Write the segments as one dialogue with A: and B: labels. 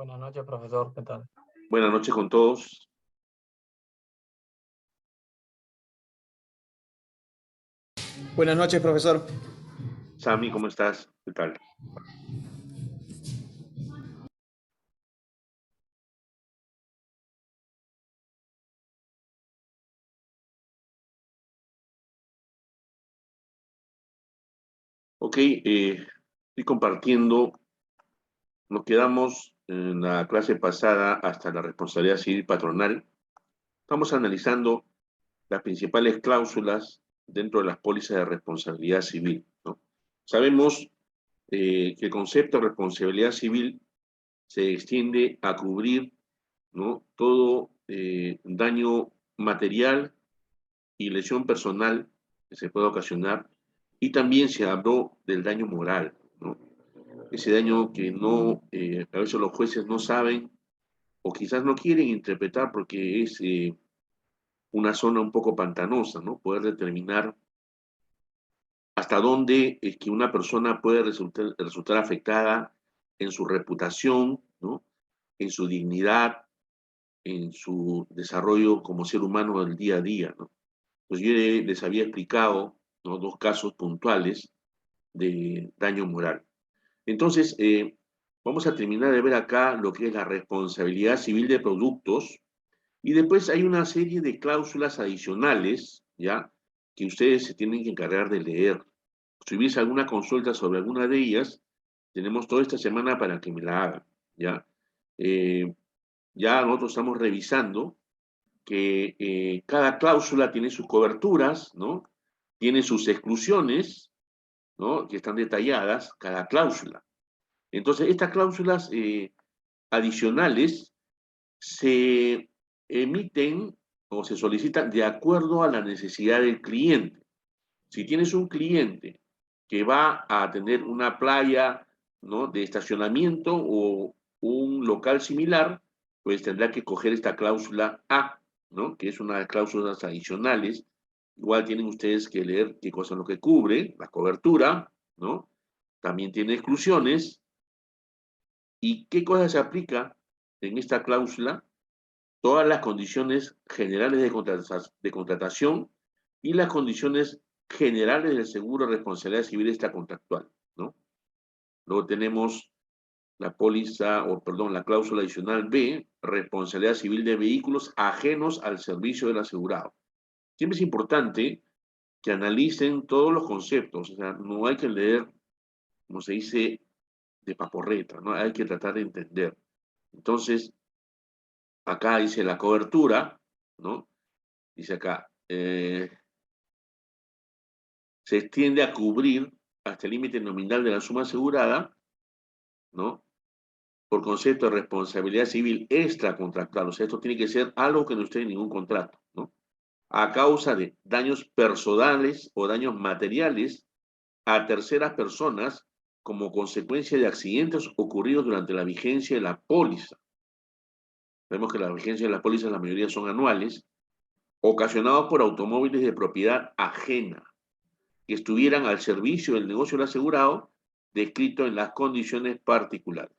A: Buenas noches, profesor. ¿Qué tal?
B: Buenas noches con todos.
C: Buenas noches, profesor.
B: Sami, ¿cómo estás? ¿Qué tal? Ok, estoy compartiendo. Nos quedamos en la clase pasada hasta la responsabilidad civil patronal. Estamos analizando las principales cláusulas dentro de las pólizas de responsabilidad civil, ¿no? Sabemos que el concepto de responsabilidad civil se extiende a cubrir, ¿no?, todo daño material y lesión personal que se puede ocasionar, y también se habló del daño moral, ¿no? Ese daño que no, a veces los jueces no saben o quizás no quieren interpretar porque es una zona un poco pantanosa, ¿no? Poder determinar hasta dónde es que una persona puede resultar afectada en su reputación, ¿no?, en su dignidad, en su desarrollo como ser humano del día a día, ¿no? Pues yo les había explicado, ¿no?, dos casos puntuales de daño moral. Entonces, vamos a terminar de ver acá lo que es la responsabilidad civil de productos, y después hay una serie de cláusulas adicionales, ¿ya?, que ustedes se tienen que encargar de leer. Si hubiese alguna consulta sobre alguna de ellas, tenemos toda esta semana para que me la hagan, ¿ya? Ya nosotros estamos revisando que cada cláusula tiene sus coberturas, ¿no? Tiene sus exclusiones, ¿no?, que están detalladas, cada cláusula. Entonces, estas cláusulas adicionales se emiten o se solicitan de acuerdo a la necesidad del cliente. Si tienes un cliente que va a tener una playa, ¿no?, de estacionamiento o un local similar, pues tendrá que coger esta cláusula A, ¿no?, que es una de las cláusulas adicionales. Igual tienen ustedes que leer qué cosa es lo que cubre, la cobertura, ¿no? También tiene exclusiones. ¿Y qué cosa se aplica en esta cláusula? Todas las condiciones generales de contratación y las condiciones generales del seguro de responsabilidad civil extracontractual, ¿no? Luego tenemos la póliza, o perdón, la cláusula adicional B, responsabilidad civil de vehículos ajenos al servicio del asegurado. Siempre es importante que analicen todos los conceptos, o sea, no hay que leer, como se dice, de paporreta, ¿no? Hay que tratar de entender. Entonces, acá dice la cobertura, ¿no? Dice acá, se extiende a cubrir hasta el límite nominal de la suma asegurada, ¿no?, por concepto de responsabilidad civil extracontractual. O sea, esto tiene que ser algo que no esté en ningún contrato, ¿no?, a causa de daños personales o daños materiales a terceras personas como consecuencia de accidentes ocurridos durante la vigencia de la póliza. Vemos que la vigencia de la póliza, la mayoría son anuales, ocasionados por automóviles de propiedad ajena, que estuvieran al servicio del negocio del asegurado, descrito en las condiciones particulares.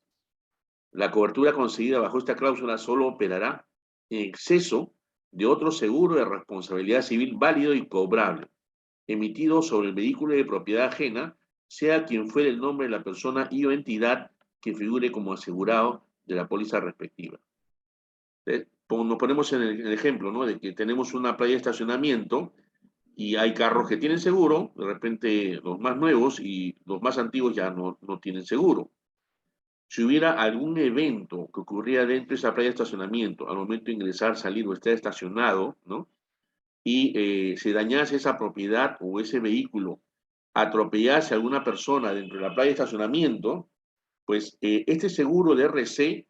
B: La cobertura conseguida bajo esta cláusula solo operará en exceso de otro seguro de responsabilidad civil válido y cobrable, emitido sobre el vehículo de propiedad ajena, sea quien fuere el nombre de la persona y o entidad que figure como asegurado de la póliza respectiva. Como nos ponemos en el ejemplo, ¿no?, de que tenemos una playa de estacionamiento y hay carros que tienen seguro, de repente los más nuevos, y los más antiguos ya no tienen seguro. Si hubiera algún evento que ocurría dentro de esa playa de estacionamiento, al momento de ingresar, salir o estar estacionado, ¿no?, y se dañase esa propiedad o ese vehículo, atropellase a alguna persona dentro de la playa de estacionamiento, pues este seguro de RC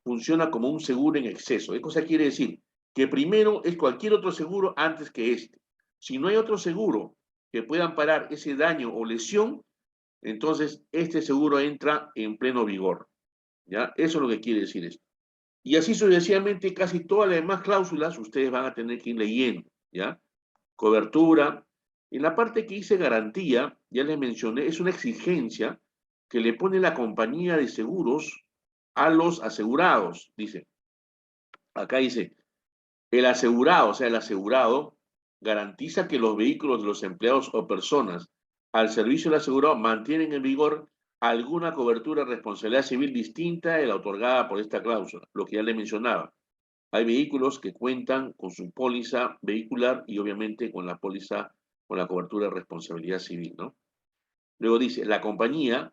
B: funciona como un seguro en exceso. ¿Qué cosa quiere decir? Que primero es cualquier otro seguro antes que este. Si no hay otro seguro que pueda amparar ese daño o lesión, entonces este seguro entra en pleno vigor, ¿ya? Eso es lo que quiere decir esto. Y así sucesivamente, casi todas las demás cláusulas ustedes van a tener que ir leyendo, ¿ya? Cobertura. En la parte que dice garantía, ya les mencioné, es una exigencia que le pone la compañía de seguros a los asegurados, dice. Acá dice, el asegurado, o sea, el asegurado garantiza que los vehículos de los empleados o personas al servicio del asegurado mantienen en vigor alguna cobertura de responsabilidad civil distinta de la otorgada por esta cláusula, lo que ya le mencionaba. Hay vehículos que cuentan con su póliza vehicular y obviamente con la póliza, con la cobertura de responsabilidad civil, ¿no? Luego dice, la compañía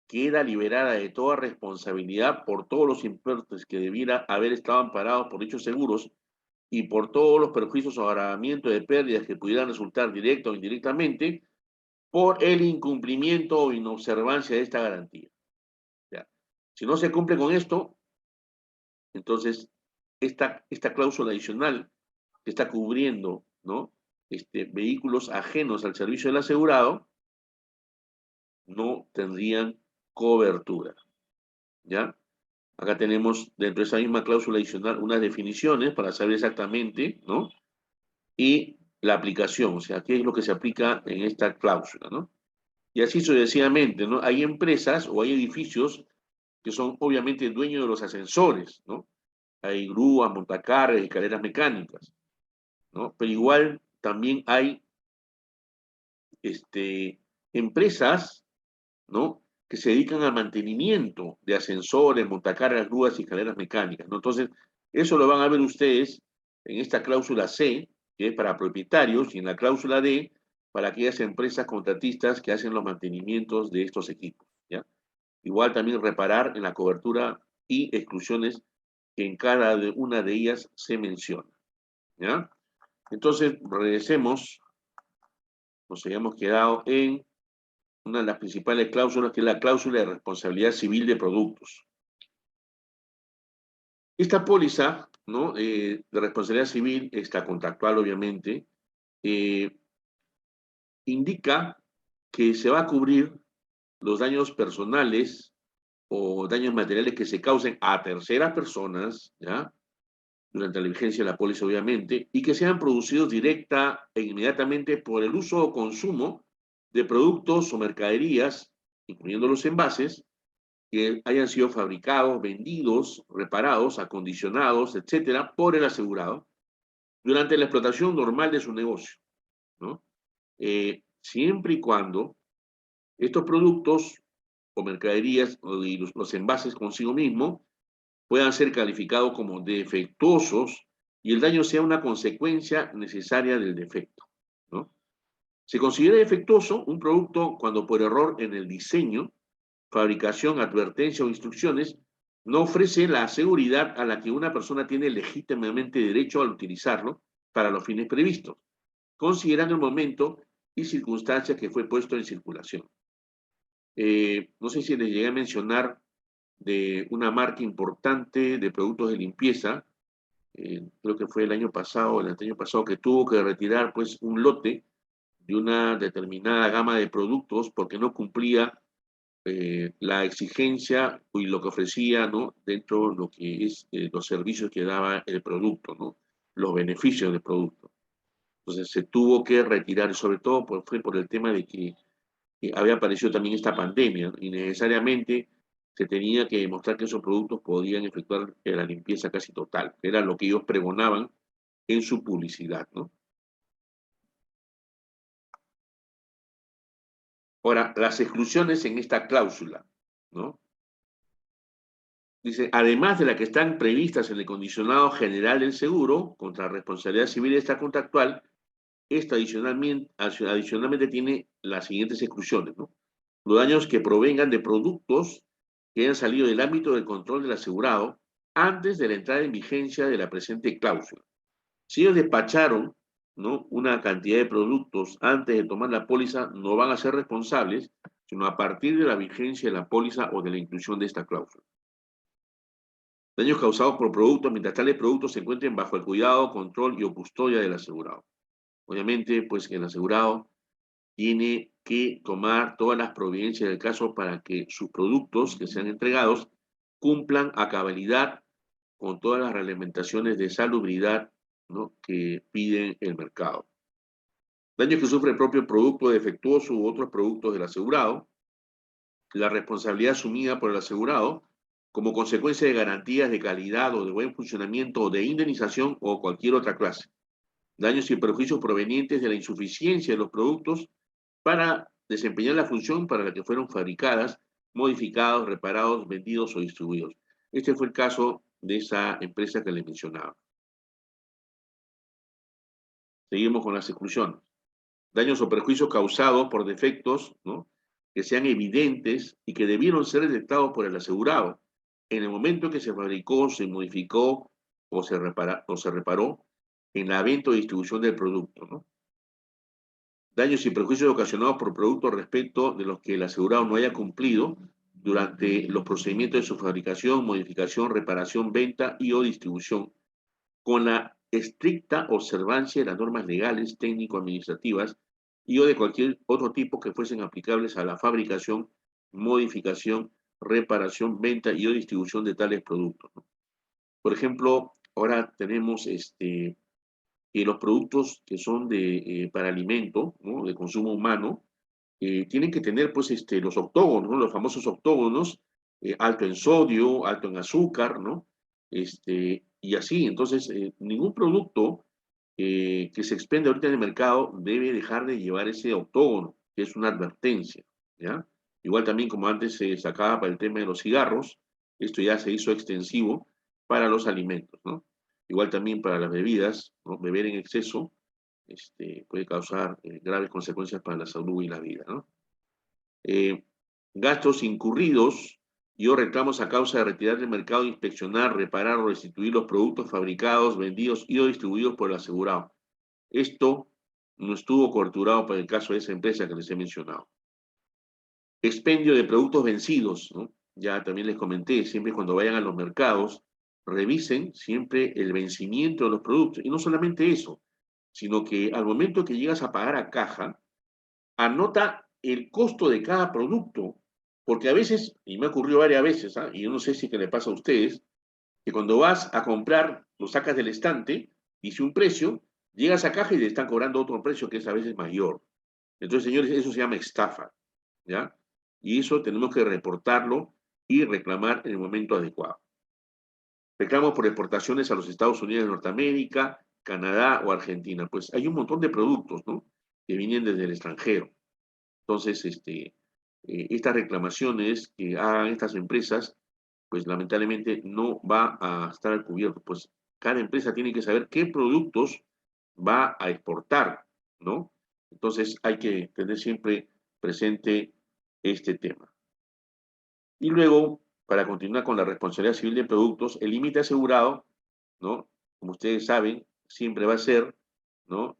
B: queda liberada de toda responsabilidad por todos los importes que debiera haber estado amparados por dichos seguros y por todos los perjuicios o agravamientos de pérdidas que pudieran resultar directa o indirectamente por el incumplimiento o inobservancia de esta garantía. Ya. Si no se cumple con esto, entonces esta cláusula adicional que está cubriendo, ¿no? Vehículos ajenos al servicio del asegurado no tendrían cobertura. ¿Ya? Acá tenemos dentro de esa misma cláusula adicional unas definiciones para saber exactamente, ¿no? Y la aplicación, o sea, qué es lo que se aplica en esta cláusula, ¿no? Y así sucesivamente, ¿no? Hay empresas o hay edificios que son obviamente dueños de los ascensores, ¿no? Hay grúas, montacargas, escaleras mecánicas, ¿no? Pero igual también hay empresas, ¿no? Que se dedican al mantenimiento de ascensores, montacargas, grúas y escaleras mecánicas, ¿no? Entonces, eso lo van a ver ustedes en esta cláusula C, que es para propietarios, y en la cláusula D, para aquellas empresas contratistas que hacen los mantenimientos de estos equipos, ¿ya? Igual también reparar en la cobertura y exclusiones que en cada una de ellas se menciona, ¿ya? Entonces, regresemos, nos habíamos quedado en una de las principales cláusulas, que es la cláusula de responsabilidad civil de productos. Esta póliza, ¿no? De responsabilidad civil, esta contractual obviamente, indica que se va a cubrir los daños personales o daños materiales que se causen a terceras personas, ¿ya? Durante la vigencia de la póliza, obviamente, y que sean producidos directa e inmediatamente por el uso o consumo de productos o mercaderías, incluyendo los envases, que hayan sido fabricados, vendidos, reparados, acondicionados, etcétera, por el asegurado durante la explotación normal de su negocio, ¿no? Siempre y cuando estos productos o mercaderías y los envases consigo mismo puedan ser calificados como defectuosos y el daño sea una consecuencia necesaria del defecto, ¿no? Se considera defectuoso un producto cuando por error en el diseño, fabricación, advertencia o instrucciones no ofrece la seguridad a la que una persona tiene legítimamente derecho al utilizarlo para los fines previstos, considerando el momento y circunstancias que fue puesto en circulación. No sé si les llegué a mencionar de una marca importante de productos de limpieza, creo que fue el año pasado, el año pasado, que tuvo que retirar pues un lote de una determinada gama de productos porque no cumplía la exigencia y lo que ofrecía, ¿no? Dentro de lo que es los servicios que daba el producto, ¿no? Los beneficios del producto. Entonces se tuvo que retirar, y sobre todo fue por el tema de que había aparecido también esta pandemia, ¿no? Y necesariamente se tenía que demostrar que esos productos podían efectuar la limpieza casi total, que era lo que ellos pregonaban en su publicidad, ¿no? Ahora, las exclusiones en esta cláusula, ¿no? Dice, además de las que están previstas en el condicionado general del seguro contra responsabilidad civil extracontractual, esta adicionalmente tiene las siguientes exclusiones, ¿no? Los daños que provengan de productos que hayan salido del ámbito del control del asegurado antes de la entrada en vigencia de la presente cláusula. Si ellos despacharon, ¿no? Una cantidad de productos antes de tomar la póliza, no van a ser responsables, sino a partir de la vigencia de la póliza o de la inclusión de esta cláusula. Daños causados por productos mientras tales productos se encuentren bajo el cuidado, control y o custodia del asegurado. Obviamente, pues el asegurado tiene que tomar todas las providencias del caso para que sus productos que sean entregados cumplan a cabalidad con todas las reglamentaciones de salubridad, ¿no? Que piden el mercado. Daños que sufre el propio producto defectuoso u otros productos del asegurado. La responsabilidad asumida por el asegurado como consecuencia de garantías de calidad o de buen funcionamiento o de indemnización o cualquier otra clase. Daños y perjuicios provenientes de la insuficiencia de los productos para desempeñar la función para la que fueron fabricadas, modificados, reparados, vendidos o distribuidos. Este fue el caso de esa empresa que les mencionaba. Seguimos con las exclusiones. Daños o perjuicios causados por defectos, ¿no?, que sean evidentes y que debieron ser detectados por el asegurado en el momento que se fabricó, se modificó o se reparó en la venta o distribución del producto, ¿no? Daños y perjuicios ocasionados por productos respecto de los que el asegurado no haya cumplido durante los procedimientos de su fabricación, modificación, reparación, venta y o distribución, con la estricta observancia de las normas legales, técnico-administrativas y o de cualquier otro tipo que fuesen aplicables a la fabricación, modificación, reparación, venta y o distribución de tales productos, ¿no? Por ejemplo, ahora tenemos los productos que son para alimento, ¿no?, de consumo humano, tienen que tener pues los octógonos, ¿no?, los famosos octógonos, alto en sodio, alto en azúcar, ¿no? Y así, entonces, ningún producto que se expende ahorita en el mercado debe dejar de llevar ese octógono, que es una advertencia, ¿ya? Igual también como antes se sacaba para el tema de los cigarros, esto ya se hizo extensivo para los alimentos, ¿no? Igual también para las bebidas, ¿no? Beber en exceso puede causar graves consecuencias para la salud y la vida, ¿no? Eh, Gastos incurridos y o reclamos a causa de retirar del mercado, inspeccionar, reparar o restituir los productos fabricados, vendidos y o distribuidos por el asegurado. Esto no estuvo coberturado para el caso de esa empresa que les he mencionado. Expendio de productos vencidos, ¿no? Ya también les comenté, siempre cuando vayan a los mercados, revisen siempre el vencimiento de los productos. Y no solamente eso, sino que al momento que llegas a pagar a caja, anota el costo de cada producto, porque a veces, y me ocurrió varias veces, ¿ah?, y yo no sé si que le pasa a ustedes, que cuando vas a comprar, lo sacas del estante, dice un precio, llegas a caja y le están cobrando otro precio que es a veces mayor. Entonces, señores, eso se llama estafa, ¿ya? Y eso tenemos que reportarlo y reclamar en el momento adecuado. Reclamos por exportaciones a los Estados Unidos de Norteamérica, Canadá o Argentina. Pues hay un montón de productos, ¿no?, que vienen desde el extranjero. Entonces, estas reclamaciones que hagan estas empresas, pues lamentablemente no va a estar al cubierto. Pues cada empresa tiene que saber qué productos va a exportar, ¿no? Entonces hay que tener siempre presente este tema. Y luego, para continuar con la responsabilidad civil de productos, el límite asegurado, ¿no?, como ustedes saben, siempre va a ser, ¿no?,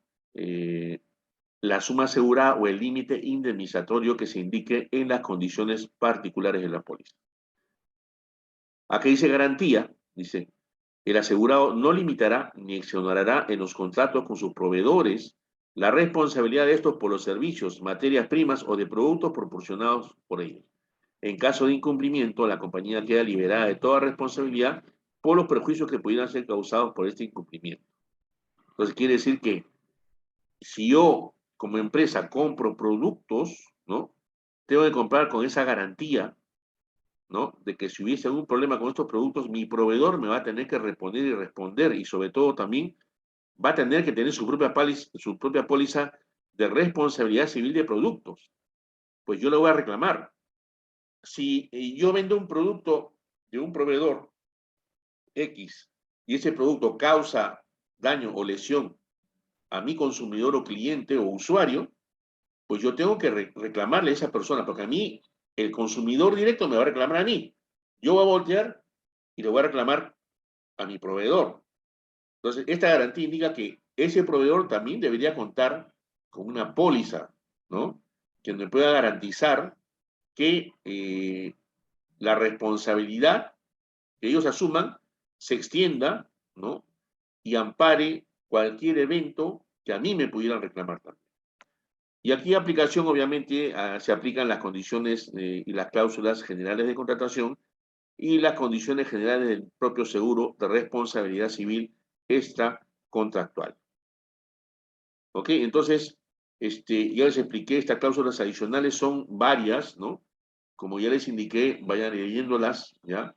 B: la suma asegurada o el límite indemnizatorio que se indique en las condiciones particulares de la póliza. Aquí dice garantía, dice, el asegurado no limitará ni exonerará en los contratos con sus proveedores la responsabilidad de estos por los servicios, materias primas o de productos proporcionados por ellos. En caso de incumplimiento, la compañía queda liberada de toda responsabilidad por los perjuicios que pudieran ser causados por este incumplimiento. Entonces quiere decir que si yo como empresa compro productos, ¿no?, tengo que comprar con esa garantía, ¿no?, de que si hubiese algún problema con estos productos, mi proveedor me va a tener que responder y sobre todo también va a tener que tener su propia póliza de responsabilidad civil de productos. Pues yo le voy a reclamar. Si yo vendo un producto de un proveedor X y ese producto causa daño o lesión a mi consumidor o cliente o usuario, pues yo tengo que reclamarle a esa persona, porque a mí, el consumidor directo me va a reclamar a mí. Yo voy a voltear y le voy a reclamar a mi proveedor. Entonces, esta garantía indica que ese proveedor también debería contar con una póliza, ¿no?, que me pueda garantizar que la responsabilidad que ellos asuman se extienda, ¿no?, y ampare cualquier evento que a mí me pudieran reclamar también. Y aquí aplicación, obviamente, se aplican las condiciones y las cláusulas generales de contratación y las condiciones generales del propio seguro de responsabilidad civil extracontractual. ¿Ok? Entonces, ya les expliqué, estas cláusulas adicionales son varias, ¿no? Como ya les indiqué, vayan leyéndolas, ¿ya?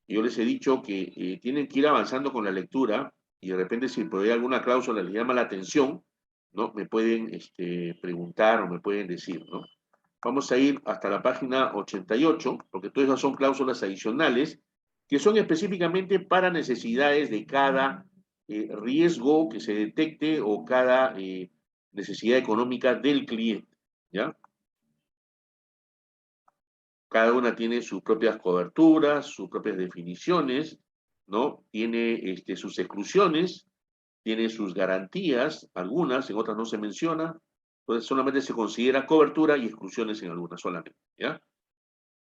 B: Yo les he dicho que tienen que ir avanzando con la lectura y de repente si por ahí alguna cláusula les llama la atención, ¿no? Me pueden preguntar o me pueden decir, ¿no? Vamos a ir hasta la página 88, porque todas esas son cláusulas adicionales que son específicamente para necesidades de cada riesgo que se detecte o cada necesidad económica del cliente, ¿ya? Cada una tiene sus propias coberturas, sus propias definiciones, ¿no? Tiene sus exclusiones, tiene sus garantías, algunas, en otras no se menciona, entonces solamente se considera cobertura y exclusiones en algunas solamente, ¿ya?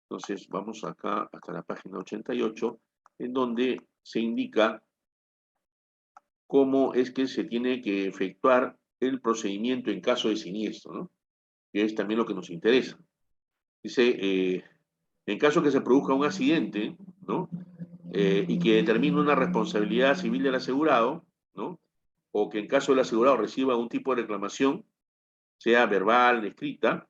B: Entonces vamos acá hasta la página 88, en donde se indica cómo es que se tiene que efectuar el procedimiento en caso de siniestro, ¿no? Que es también lo que nos interesa. Dice, en caso que se produzca un accidente, ¿no? Y que determine una responsabilidad civil del asegurado, ¿no? O que en caso del asegurado reciba un tipo de reclamación, sea verbal, escrita,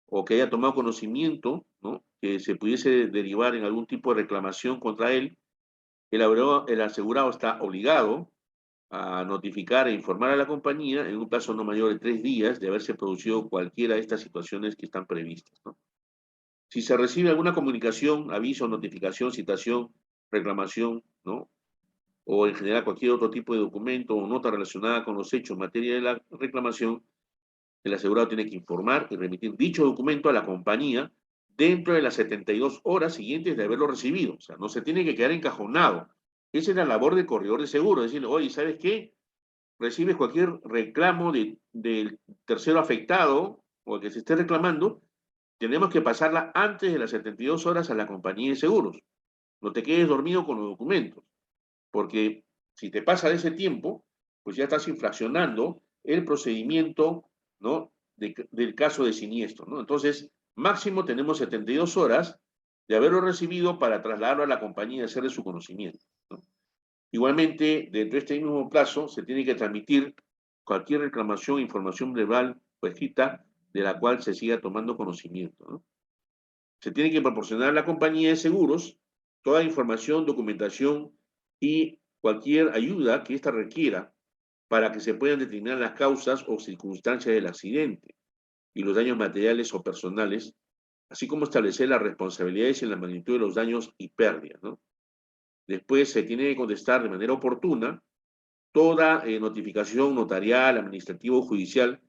B: o que haya tomado conocimiento, ¿no? Que se pudiese derivar en algún tipo de reclamación contra él, el asegurado está obligado a notificar e informar a la compañía en un plazo no mayor de 3 días de haberse producido cualquiera de estas situaciones que están previstas, ¿no? Si se recibe alguna comunicación, aviso, notificación, citación, reclamación, ¿no? O en general cualquier otro tipo de documento o nota relacionada con los hechos en materia de la reclamación, el asegurado tiene que informar y remitir dicho documento a la compañía dentro de las 72 horas siguientes de haberlo recibido. O sea, no se tiene que quedar encajonado. Esa es la labor del corredor de seguro, decirle, oye, ¿sabes qué? Recibes cualquier reclamo del tercero afectado o el que se esté reclamando, tenemos que pasarla antes de las 72 horas a la compañía de seguros. No te quedes dormido con los documentos, porque si te pasa de ese tiempo, pues ya estás infraccionando el procedimiento, ¿no? Del caso de siniestro, ¿no? Entonces, máximo tenemos 72 horas de haberlo recibido para trasladarlo a la compañía y hacerle su conocimiento, ¿no? Igualmente, dentro de este mismo plazo, se tiene que transmitir cualquier reclamación, información verbal o escrita de la cual se siga tomando conocimiento, ¿no? Se tiene que proporcionar a la compañía de seguros toda información, documentación y cualquier ayuda que ésta requiera para que se puedan determinar las causas o circunstancias del accidente y los daños materiales o personales, así como establecer las responsabilidades en la magnitud de los daños y pérdidas, ¿no? Después se tiene que contestar de manera oportuna toda notificación notarial, administrativo o judicial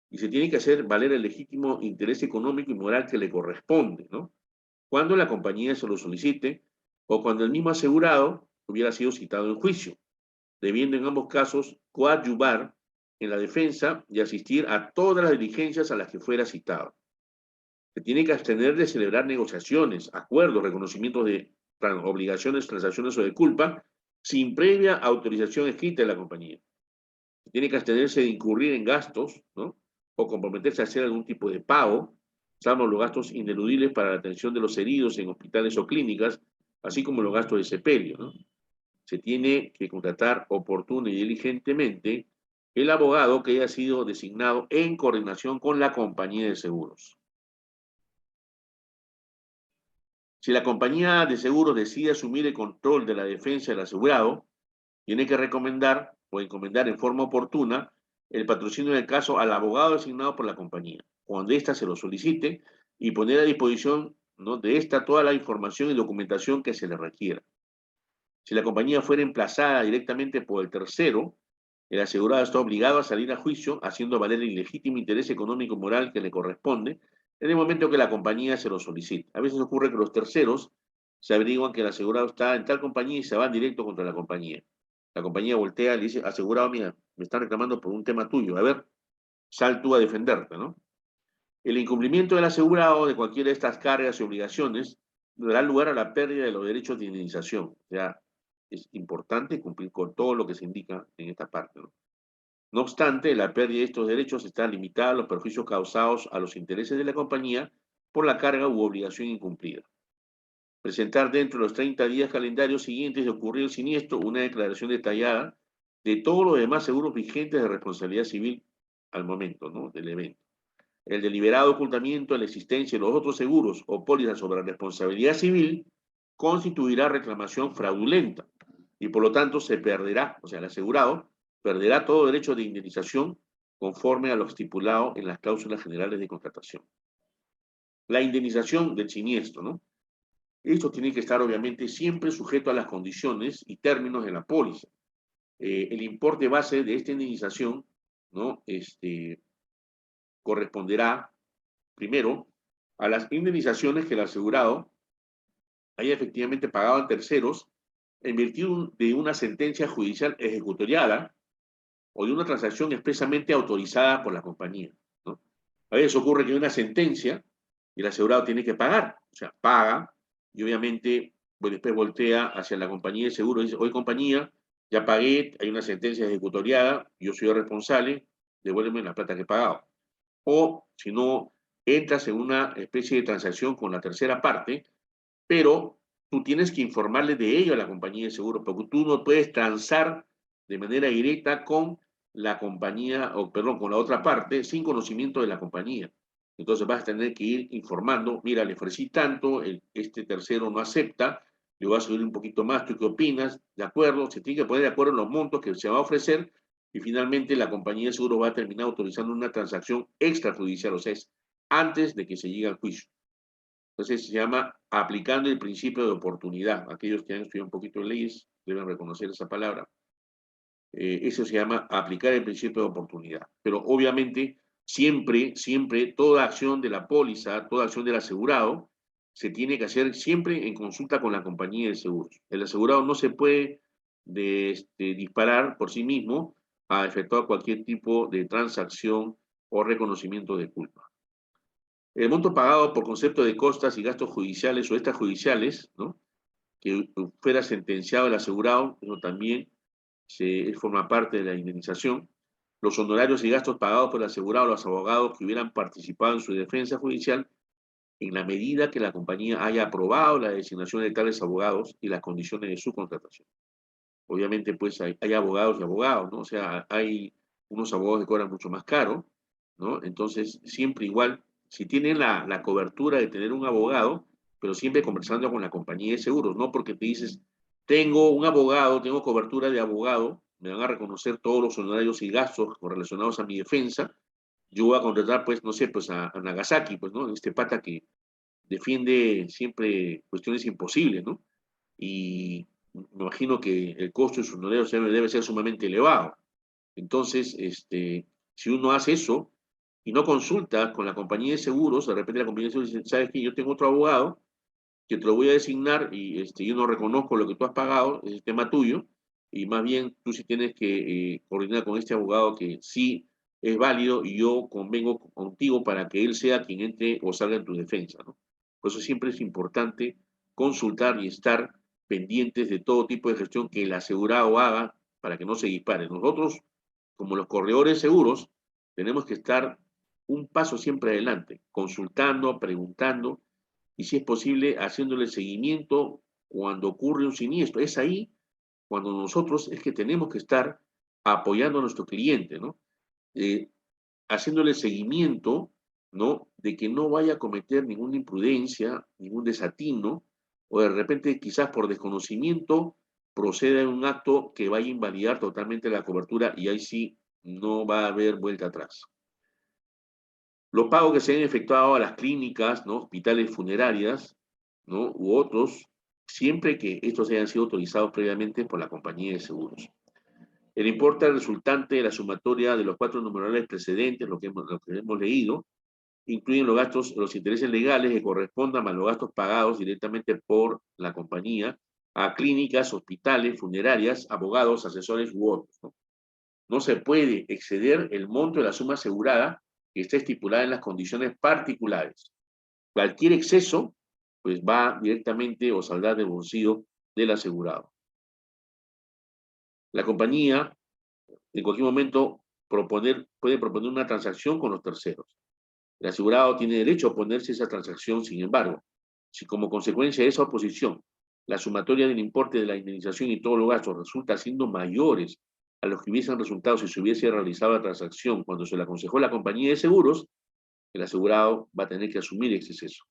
B: y se tiene que hacer valer el legítimo interés económico y moral que le corresponde, ¿no? Cuando la compañía se lo solicite o cuando el mismo asegurado hubiera sido citado en juicio, debiendo en ambos casos coadyuvar en la defensa y asistir a todas las diligencias a las que fuera citado. Se tiene que abstener de celebrar negociaciones, acuerdos, reconocimientos de obligaciones, transacciones o de culpa sin previa autorización escrita de la compañía. Se tiene que abstenerse de incurrir en gastos, ¿no? O comprometerse a hacer algún tipo de pago, salvo los gastos ineludibles para la atención de los heridos en hospitales o clínicas, así como los gastos de sepelio, ¿no? Se tiene que contratar oportuna y diligentemente el abogado que haya sido designado en coordinación con la compañía de seguros. Si la compañía de seguros decide asumir el control de la defensa del asegurado, tiene que recomendar o encomendar en forma oportuna el patrocinio del caso al abogado designado por la compañía, cuando ésta se lo solicite, y poner a disposición, ¿no?, de ésta toda la información y documentación que se le requiera. Si la compañía fuera emplazada directamente por el tercero, el asegurado está obligado a salir a juicio, haciendo valer el ilegítimo interés económico y moral que le corresponde en el momento que la compañía se lo solicite. A veces ocurre que los terceros se averiguan que el asegurado está en tal compañía y se van directo contra la compañía. La compañía voltea y le dice, asegurado, mira, me están reclamando por un tema tuyo. A ver, sal tú a defenderte, ¿no? El incumplimiento del asegurado de cualquiera de estas cargas y obligaciones dará lugar a la pérdida de los derechos de indemnización. O sea, es importante cumplir con todo lo que se indica en esta parte, ¿no? No obstante, la pérdida de estos derechos está limitada a los perjuicios causados a los intereses de la compañía por la carga u obligación incumplida. Presentar dentro de los 30 días calendarios siguientes de ocurrir el siniestro una declaración detallada de todos los demás seguros vigentes de responsabilidad civil al momento, ¿no?, del evento. El deliberado ocultamiento de la existencia de los otros seguros o pólizas sobre responsabilidad civil constituirá reclamación fraudulenta y por lo tanto se perderá, o sea, el asegurado perderá todo derecho de indemnización conforme a lo estipulado en las cláusulas generales de contratación. La indemnización del siniestro, ¿no? Esto tiene que estar obviamente siempre sujeto a las condiciones y términos de la póliza. El importe base de esta indemnización, ¿no? Corresponderá primero a las indemnizaciones que el asegurado haya efectivamente pagado a terceros en virtud de una sentencia judicial ejecutoriada o de una transacción expresamente autorizada por la compañía, ¿no? A veces ocurre que hay una sentencia y el asegurado tiene que pagar, o sea, paga y obviamente pues, después voltea hacia la compañía de seguro y dice, oye compañía, ya pagué, hay una sentencia ejecutoriada, yo soy el responsable, devuélveme la plata que he pagado. O si no, entras en una especie de transacción con la tercera parte, pero tú tienes que informarle de ello a la compañía de seguro, porque tú no puedes transar de manera directa con la compañía, o perdón, con la otra parte, sin conocimiento de la compañía. Entonces vas a tener que ir informando, mira, le ofrecí tanto, este tercero no acepta, le voy a subir un poquito más, ¿tú qué opinas? ¿De acuerdo? Se tiene que poner de acuerdo en los montos que se va a ofrecer y finalmente la compañía de seguro va a terminar autorizando una transacción extrajudicial, o sea, es antes de que se llegue al juicio. Entonces se llama aplicando el principio de oportunidad. Aquellos que han estudiado un poquito de leyes deben reconocer esa palabra. Eso se llama aplicar el principio de oportunidad. Pero obviamente siempre, siempre, toda acción de la póliza, toda acción del asegurado, se tiene que hacer siempre en consulta con la compañía de seguros. El asegurado no se puede disparar por sí mismo a efectuar cualquier tipo de transacción o reconocimiento de culpa. El monto pagado por concepto de costas y gastos judiciales o extrajudiciales, ¿no? Que fuera sentenciado el asegurado, eso también forma parte de la indemnización. Los honorarios y gastos pagados por el asegurado a los abogados que hubieran participado en su defensa judicial, en la medida que la compañía haya aprobado la designación de tales abogados y las condiciones de su contratación. Obviamente, pues hay abogados y abogados, ¿no? O sea, hay unos abogados que cobran mucho más caro, ¿no? Entonces, siempre igual, si tienen la cobertura de tener un abogado, pero siempre conversando con la compañía de seguros, no porque te dices, tengo un abogado, tengo cobertura de abogado, me van a reconocer todos los honorarios y gastos relacionados a mi defensa, yo voy a contratar, pues, no sé, pues a Nagasaki, pues, ¿no? Este pata que defiende siempre cuestiones imposibles, ¿no? Y me imagino que el costo de sus honorarios debe ser sumamente elevado. Entonces, si uno hace eso y no consulta con la compañía de seguros, de repente la compañía de seguros dice, ¿sabes qué? Yo tengo otro abogado que te lo voy a designar y yo no reconozco lo que tú has pagado, es el tema tuyo, y más bien tú sí tienes que coordinar con este abogado que sí es válido y yo convengo contigo para que él sea quien entre o salga en tu defensa, ¿no? Por eso siempre es importante consultar y estar pendientes de todo tipo de gestión que el asegurado haga para que no se dispare. Nosotros, como los corredores seguros, tenemos que estar un paso siempre adelante, consultando, preguntando y si es posible haciéndole seguimiento cuando ocurre un siniestro. Es ahí cuando nosotros es que tenemos que estar apoyando a nuestro cliente, ¿no? Eh, Haciéndole seguimiento, ¿no? De que no vaya a cometer ninguna imprudencia, ningún desatino, o de repente quizás por desconocimiento proceda en un acto que vaya a invalidar totalmente la cobertura y ahí sí no va a haber vuelta atrás. Los pagos que se han efectuado a las clínicas, ¿no? Hospitales funerarias, ¿no? U otros, siempre que estos hayan sido autorizados previamente por la compañía de seguros. El importe resultante de la sumatoria de los 4 numerales precedentes, lo que hemos leído, incluyen los gastos, los intereses legales que correspondan a los gastos pagados directamente por la compañía a clínicas, hospitales, funerarias, abogados, asesores u otros, ¿no? No se puede exceder el monto de la suma asegurada que está estipulada en las condiciones particulares. Cualquier exceso, pues va directamente o saldrá del bolsillo del asegurado. La compañía, en cualquier momento, puede proponer una transacción con los terceros. El asegurado tiene derecho a oponerse a esa transacción, sin embargo, si como consecuencia de esa oposición, la sumatoria del importe de la indemnización y todos los gastos resulta siendo mayores a los que hubiesen resultado si se hubiese realizado la transacción cuando se le aconsejó la compañía de seguros, el asegurado va a tener que asumir ese exceso.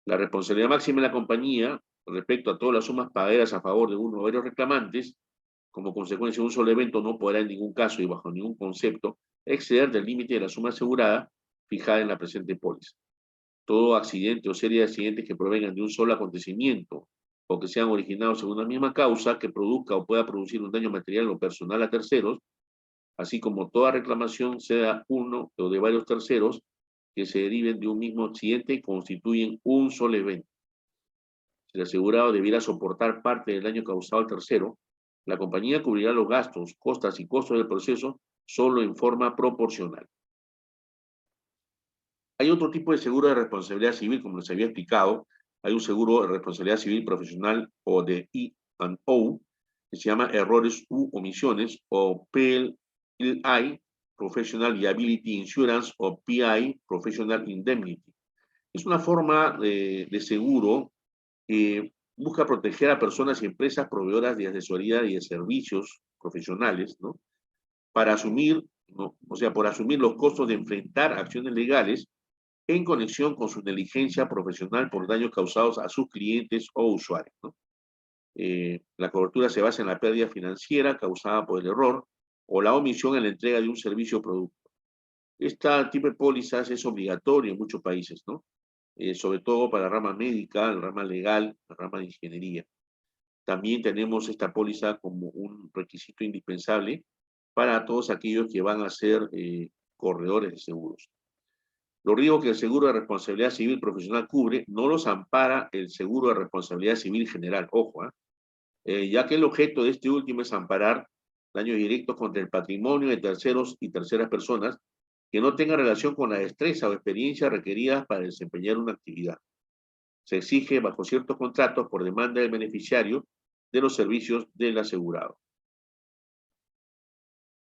B: La responsabilidad máxima de la compañía respecto a todas las sumas pagadas a favor de uno o varios reclamantes, como consecuencia de un solo evento, no podrá en ningún caso y bajo ningún concepto exceder del límite de la suma asegurada fijada en la presente póliza. Todo accidente o serie de accidentes que provengan de un solo acontecimiento o que sean originados en una misma causa que produzca o pueda producir un daño material o personal a terceros, así como toda reclamación sea uno o de varios terceros que se deriven de un mismo accidente y constituyen un solo evento. Si el asegurado debiera soportar parte del daño causado al tercero, la compañía cubrirá los gastos, costas y costos del proceso solo en forma proporcional. Hay otro tipo de seguro de responsabilidad civil, como les había explicado. Hay un seguro de responsabilidad civil profesional o de I&O, que se llama errores u omisiones, o PLI, Professional Liability Insurance, o PI, Professional Indemnity. Es una forma de seguro que busca proteger a personas y empresas proveedoras de asesoría y de servicios profesionales, ¿no? Para asumir, ¿no? O sea, por asumir los costos de enfrentar acciones legales en conexión con su negligencia profesional por daños causados a sus clientes o usuarios, ¿no? La cobertura se basa en la pérdida financiera causada por el error o la omisión en la entrega de un servicio o producto. Este tipo de pólizas es obligatorio en muchos países, ¿no? Sobre todo para la rama médica, la rama legal, la rama de ingeniería. También tenemos esta póliza como un requisito indispensable para todos aquellos que van a ser corredores de seguros. Los riesgos que el seguro de responsabilidad civil profesional cubre no los ampara el seguro de responsabilidad civil general, ojo, ya que el objeto de este último es amparar daños directos contra el patrimonio de terceros y terceras personas que no tengan relación con la destreza o experiencia requeridas para desempeñar una actividad. Se exige bajo ciertos contratos por demanda del beneficiario de los servicios del asegurado.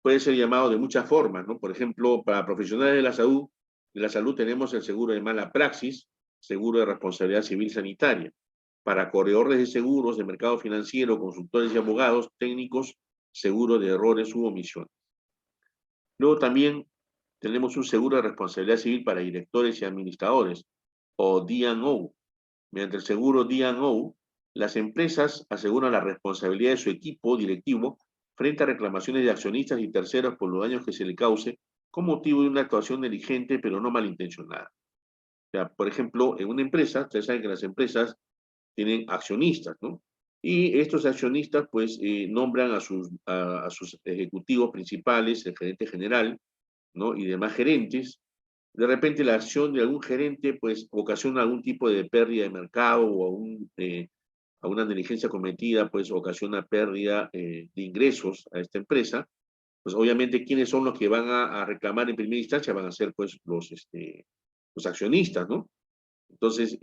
B: Puede ser llamado de muchas formas, ¿no? Por ejemplo, para profesionales de la salud tenemos el seguro de mala praxis, seguro de responsabilidad civil sanitaria. Para corredores de seguros, de mercado financiero, consultores y abogados, técnicos, seguro de errores u omisiones. Luego también tenemos un seguro de responsabilidad civil para directores y administradores, o D&O. Mediante el seguro D&O, las empresas aseguran la responsabilidad de su equipo directivo frente a reclamaciones de accionistas y terceros por los daños que se le cause con motivo de una actuación negligente pero no malintencionada. O sea, por ejemplo, en una empresa, ustedes saben que las empresas tienen accionistas, ¿no? Y estos accionistas, pues, nombran a sus ejecutivos principales, el gerente general, ¿no? Y demás gerentes. De repente la acción de algún gerente, pues, ocasiona algún tipo de pérdida de mercado o a una negligencia cometida, pues, ocasiona pérdida de ingresos a esta empresa. Pues, obviamente, ¿quiénes son los que van a reclamar en primera instancia? Van a ser, pues, los accionistas, ¿no? Entonces,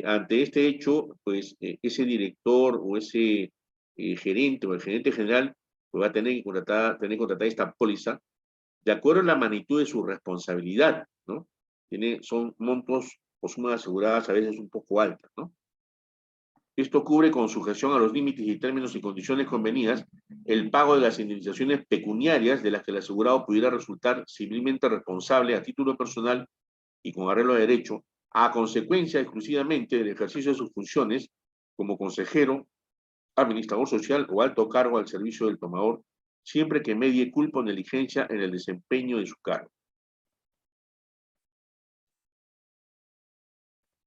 B: ante este hecho, pues ese director o ese gerente o el gerente general pues, va a tener que contratar esta póliza de acuerdo a la magnitud de su responsabilidad, ¿no? Son montos o sumas aseguradas a veces un poco altas, ¿no? Esto cubre con sujeción a los límites y términos y condiciones convenidas el pago de las indemnizaciones pecuniarias de las que el asegurado pudiera resultar civilmente responsable a título personal y con arreglo de derecho, a consecuencia exclusivamente del ejercicio de sus funciones como consejero, administrador social o alto cargo al servicio del tomador, siempre que medie culpa o negligencia en el desempeño de su cargo.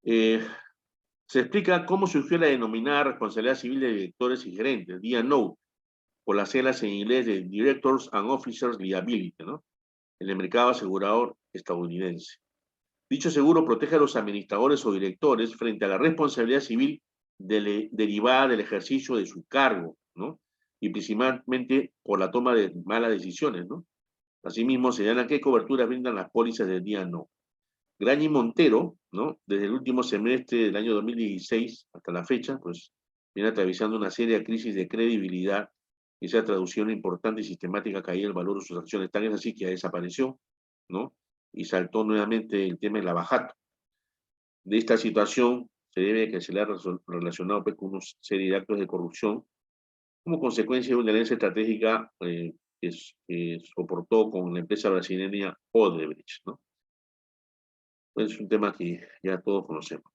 B: Se explica cómo surgió la denominada responsabilidad civil de directores y gerentes, D&O, por las siglas en inglés de Directors and Officers Liability, ¿no? En el mercado asegurador estadounidense. Dicho seguro protege a los administradores o directores frente a la responsabilidad civil derivada del ejercicio de su cargo, ¿no? Y principalmente por la toma de malas decisiones, ¿no? Asimismo, señalan qué cobertura brindan las pólizas del día no. Graña y Montero, ¿no? Desde el último semestre del año 2016 hasta la fecha, pues viene atravesando una seria crisis de credibilidad y se ha traducido en una importante y sistemática caída del valor de sus acciones. Tal es así que desapareció, ¿no? Y saltó nuevamente el tema del abajato. De esta situación se debe que se le ha relacionado pues, con una serie de actos de corrupción como consecuencia de una alianza estratégica que soportó con la empresa brasileña Odebrecht, ¿no? Es un tema que ya todos conocemos.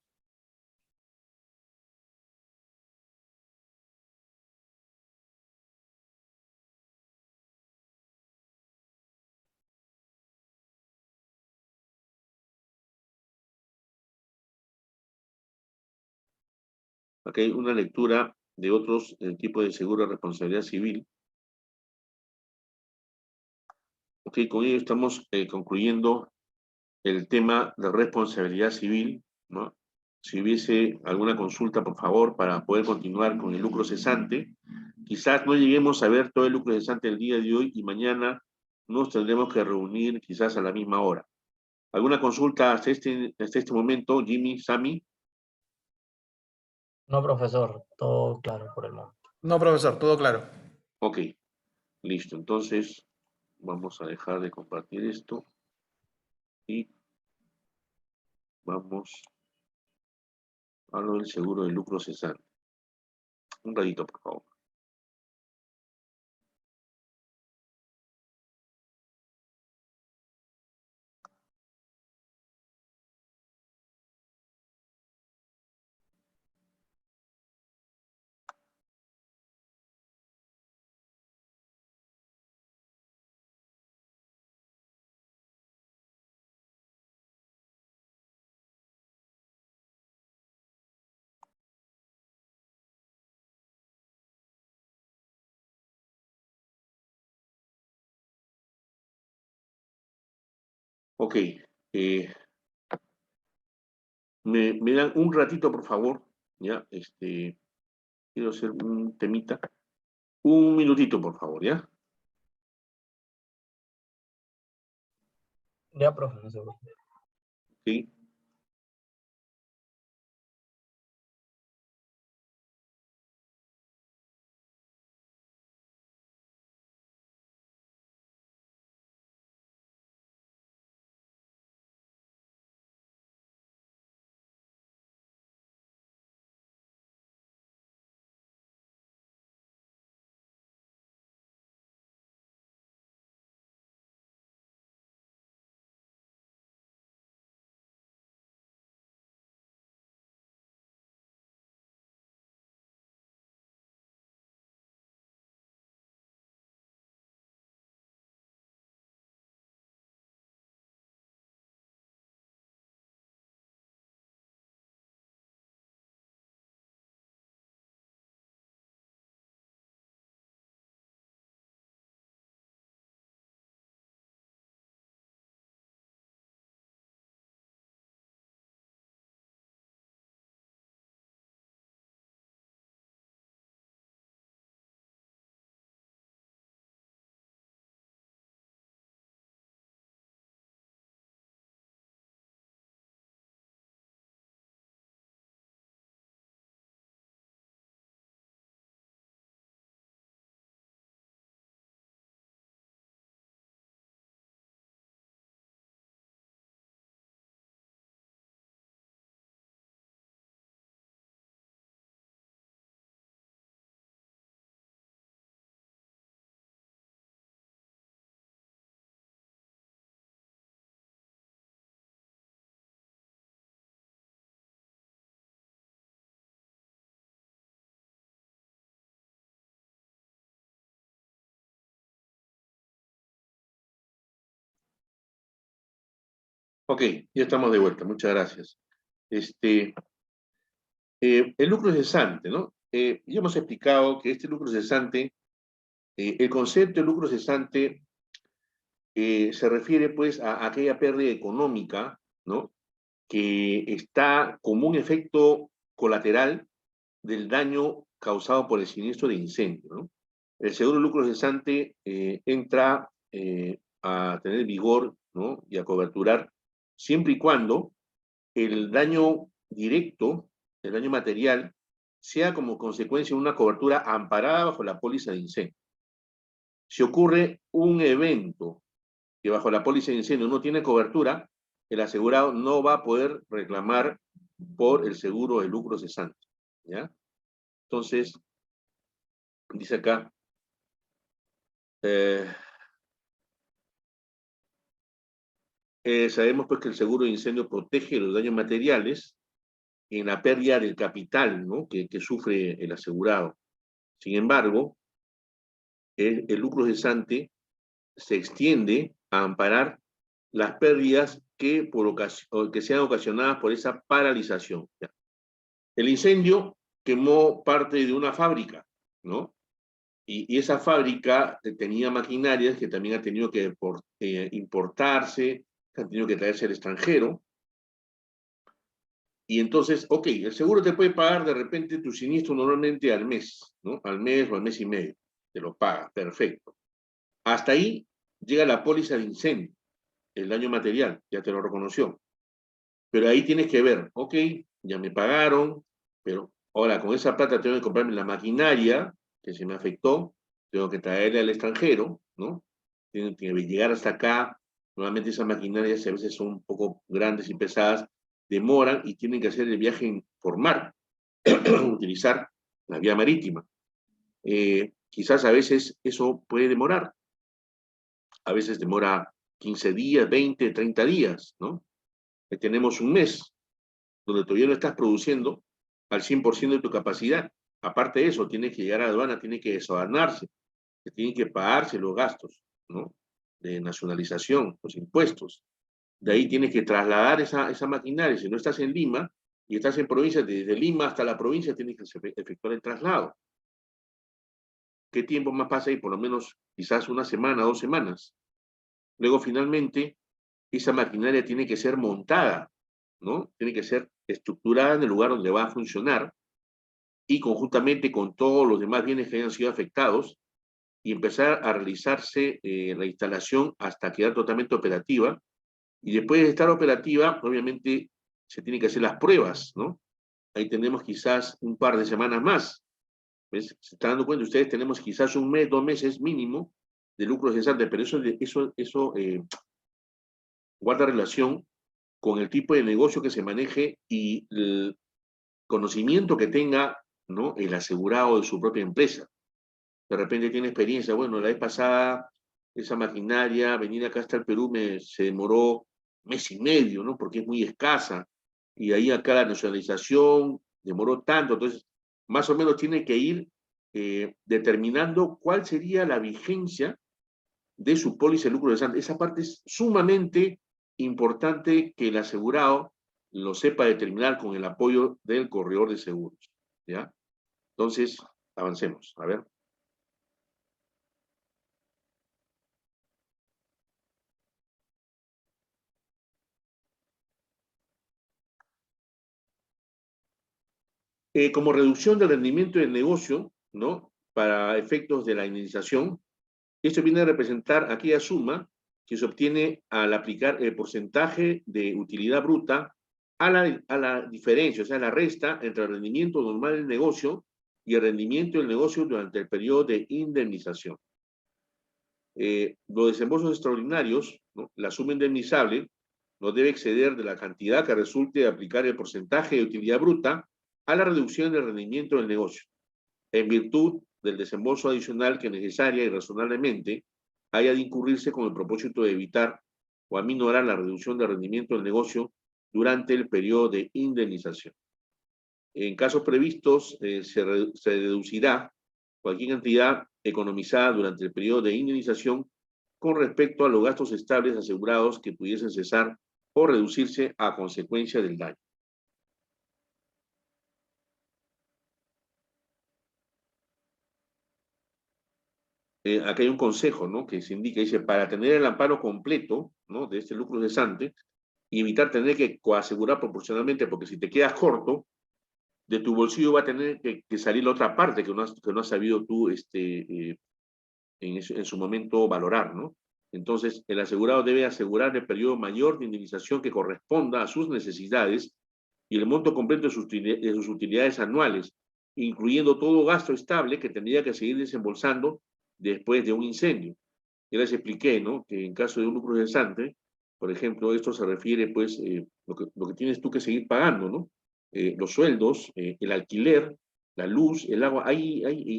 B: Aquí hay una lectura de otros tipos de seguro de responsabilidad civil. Ok, con ello estamos concluyendo el tema de responsabilidad civil, ¿no? Si hubiese alguna consulta, por favor, para poder continuar con el lucro cesante. Quizás no lleguemos a ver todo el lucro cesante el día de hoy y mañana nos tendremos que reunir quizás a la misma hora. ¿Alguna consulta hasta este momento, Jimmy, Sammy?
A: No, profesor, todo claro por el momento.
C: No, profesor, todo claro.
B: Ok, listo. Entonces, vamos a dejar de compartir esto y vamos a lo del seguro de lucro cesante. Un ratito, por favor. Ok, me dan un ratito, por favor, ya, quiero hacer un temita. Un minutito, por favor, ¿ya?
A: Ya, profe, no se preocupe.
B: Sí. Ok, ya estamos de vuelta. Muchas gracias. El lucro cesante, ¿no? Ya hemos explicado que este lucro cesante, el concepto de lucro cesante se refiere pues a aquella pérdida económica, ¿no? Que está como un efecto colateral del daño causado por el siniestro de incendio, ¿no? El seguro de lucro cesante entra a tener vigor, ¿no? Y a coberturar siempre y cuando el daño directo, el daño material, sea como consecuencia de una cobertura amparada bajo la póliza de incendio. Si ocurre un evento que bajo la póliza de incendio no tiene cobertura, el asegurado no va a poder reclamar por el seguro de lucro cesante, ¿ya? Entonces, dice acá, sabemos pues que el seguro de incendio protege los daños materiales en la pérdida del capital, ¿no? que sufre el asegurado. Sin embargo, el lucro cesante se extiende a amparar las pérdidas que sean ocasionadas por esa paralización. ¿Ya? El incendio quemó parte de una fábrica, ¿no? Y esa fábrica tenía maquinarias que también ha tenido que importarse, que han tenido que traerse al extranjero. Y entonces, ok, el seguro te puede pagar de repente tu siniestro normalmente al mes, ¿no? Al mes o al mes y medio. Te lo paga, perfecto. Hasta ahí llega la póliza de incendio, el daño material, ya te lo reconoció. Pero ahí tienes que ver, ok, ya me pagaron, pero ahora con esa plata tengo que comprarme la maquinaria que se me afectó, tengo que traerla al extranjero, ¿no? Tienen que llegar hasta acá. Nuevamente esas maquinarias a veces son un poco grandes y pesadas, demoran y tienen que hacer el viaje por mar, utilizar la vía marítima. Quizás a veces eso puede demorar, a veces demora 15 días, 20, 30 días, ¿no? Tenemos un mes donde todavía no estás produciendo al 100% de tu capacidad. Aparte de eso, tiene que llegar a la aduana, tiene que desaduanarse, que tienen que pagarse los gastos, ¿no? De nacionalización, los impuestos. De ahí tienes que trasladar esa maquinaria. Si no estás en Lima y estás en provincia, desde Lima hasta la provincia tienes que efectuar el traslado. ¿Qué tiempo más pasa ahí? Por lo menos quizás una semana, 2 semanas. Luego, finalmente, esa maquinaria tiene que ser montada, ¿no? Tiene que ser estructurada en el lugar donde va a funcionar y conjuntamente con todos los demás bienes que hayan sido afectados y empezar a realizarse la instalación hasta quedar totalmente operativa. Y después de estar operativa, obviamente se tienen que hacer las pruebas, ¿no? Ahí tenemos quizás un par de semanas más. ¿Ves? Se están dando cuenta ustedes, tenemos quizás un mes, 2 meses mínimo de lucro cesante, pero eso guarda relación con el tipo de negocio que se maneje y el conocimiento que tenga, ¿no?, el asegurado de su propia empresa. De repente tiene experiencia, bueno, la vez pasada esa maquinaria, venir acá hasta el Perú se demoró mes y medio, ¿no? Porque es muy escasa. Y ahí acá la nacionalización demoró tanto. Entonces, más o menos tiene que ir determinando cuál sería la vigencia de su póliza de lucro cesante. Esa parte es sumamente importante que el asegurado lo sepa determinar con el apoyo del corredor de seguros, ¿ya? Entonces, avancemos. A ver. Como reducción del rendimiento del negocio, ¿no?, para efectos de la indemnización, esto viene a representar aquella suma que se obtiene al aplicar el porcentaje de utilidad bruta a la diferencia, o sea, la resta entre el rendimiento normal del negocio y el rendimiento del negocio durante el periodo de indemnización. Los desembolsos extraordinarios, ¿no?, la suma indemnizable no debe exceder de la cantidad que resulte de aplicar el porcentaje de utilidad bruta a la reducción del rendimiento del negocio, en virtud del desembolso adicional que necesaria y razonablemente haya de incurrirse con el propósito de evitar o aminorar la reducción del rendimiento del negocio durante el periodo de indemnización. En casos previstos, se deducirá cualquier cantidad economizada durante el periodo de indemnización con respecto a los gastos estables asegurados que pudiesen cesar o reducirse a consecuencia del daño. Aquí hay un consejo, ¿no?, que se indica, dice, para tener el amparo completo, ¿no?, de este lucro cesante y evitar tener que coasegurar proporcionalmente, porque si te quedas corto, de tu bolsillo va a tener que salir la otra parte que no has sabido tú en su momento valorar, ¿no? Entonces, el asegurado debe asegurar el periodo mayor de indemnización que corresponda a sus necesidades y el monto completo de sus utilidades anuales, incluyendo todo gasto estable que tendría que seguir desembolsando después de un incendio. Ya les expliqué, ¿no?, que en caso de un lucro cesante, por ejemplo, esto se refiere, pues, lo que tienes tú que seguir pagando, ¿no? Los sueldos, el alquiler, la luz, el agua,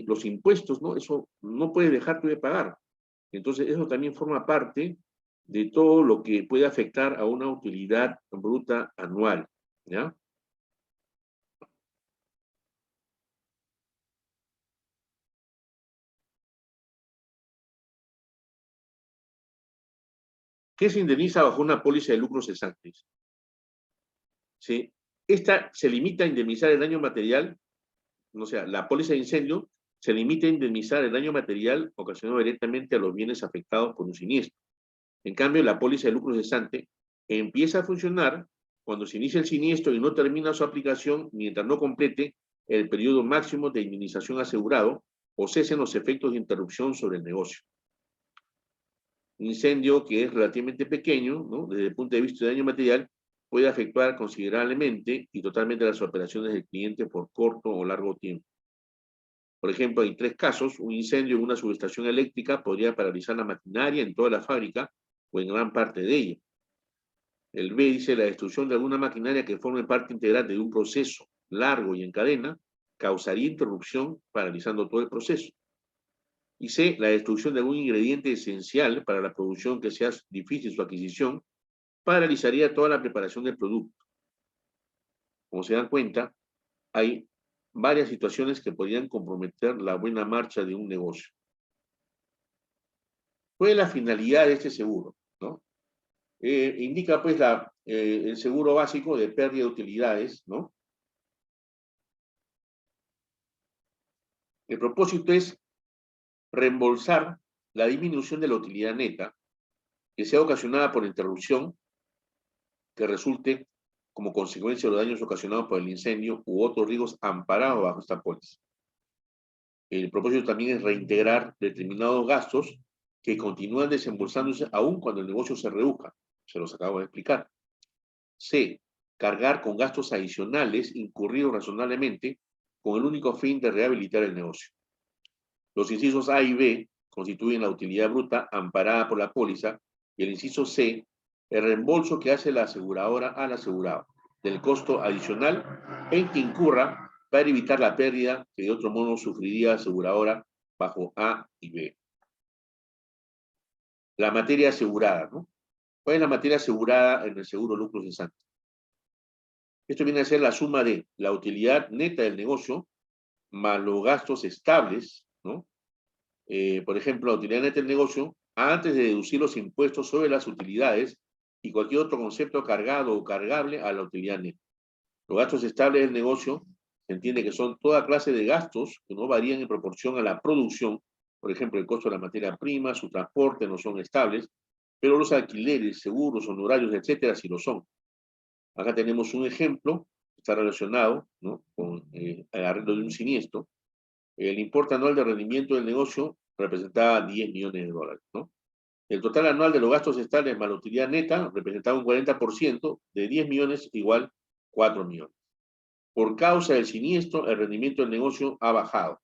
B: los impuestos, ¿no? Eso no puedes dejar tú de pagar. Entonces, eso también forma parte de todo lo que puede afectar a una utilidad bruta anual, ¿ya? ¿Qué se indemniza bajo una póliza de lucros cesantes? ¿Sí? Esta se limita a indemnizar el daño material o sea, la póliza de incendio se limita a indemnizar el daño material ocasionado directamente a los bienes afectados por un siniestro. En cambio, la póliza de lucro cesante empieza a funcionar cuando se inicia el siniestro y no termina su aplicación mientras no complete el periodo máximo de indemnización asegurado o cesen los efectos de interrupción sobre el negocio. Un incendio que es relativamente pequeño, ¿no?, desde el punto de vista de daño material, puede afectar considerablemente y totalmente las operaciones del cliente por corto o largo tiempo. Por ejemplo, hay 3 casos. Un incendio en una subestación eléctrica podría paralizar la maquinaria en toda la fábrica o en gran parte de ella. El B dice: la destrucción de alguna maquinaria que forme parte integrante de un proceso largo y en cadena causaría interrupción paralizando todo el proceso. Y C, la destrucción de algún ingrediente esencial para la producción que sea difícil su adquisición paralizaría toda la preparación del producto. Como se dan cuenta, hay varias situaciones que podrían comprometer la buena marcha de un negocio. ¿Cuál es la finalidad de este seguro, ¿no? Indica pues el seguro básico de pérdida de utilidades, ¿no? El propósito es reembolsar la disminución de la utilidad neta que sea ocasionada por interrupción que resulte como consecuencia de los daños ocasionados por el incendio u otros riesgos amparados bajo esta póliza. El propósito también es reintegrar determinados gastos que continúan desembolsándose aún cuando el negocio se reduzca. Se los acabo de explicar. C, cargar con gastos adicionales incurridos razonablemente con el único fin de rehabilitar el negocio. Los incisos A y B constituyen la utilidad bruta amparada por la póliza y el inciso C, el reembolso que hace la aseguradora al asegurado del costo adicional en que incurra para evitar la pérdida que de otro modo sufriría la aseguradora bajo A y B. La materia asegurada, ¿no? ¿Cuál es la materia asegurada en el seguro lucro cesante? Esto viene a ser la suma de la utilidad neta del negocio más los gastos estables, ¿no? Por ejemplo, la utilidad neta del negocio antes de deducir los impuestos sobre las utilidades y cualquier otro concepto cargado o cargable a la utilidad neta. Los gastos estables del negocio se entiende que son toda clase de gastos que no varían en proporción a la producción. Por ejemplo, el costo de la materia prima, su transporte no son estables, pero los alquileres, seguros, honorarios, etcétera, sí lo son. Acá tenemos un ejemplo que está relacionado, ¿no?, con el arreglo de un siniestro. El importe anual de rendimiento del negocio representaba 10 millones de dólares, ¿no? El total anual de los gastos estables más la utilidad neta representaba un 40% de 10 millones igual 4 millones. Por causa del siniestro, el rendimiento del negocio ha bajado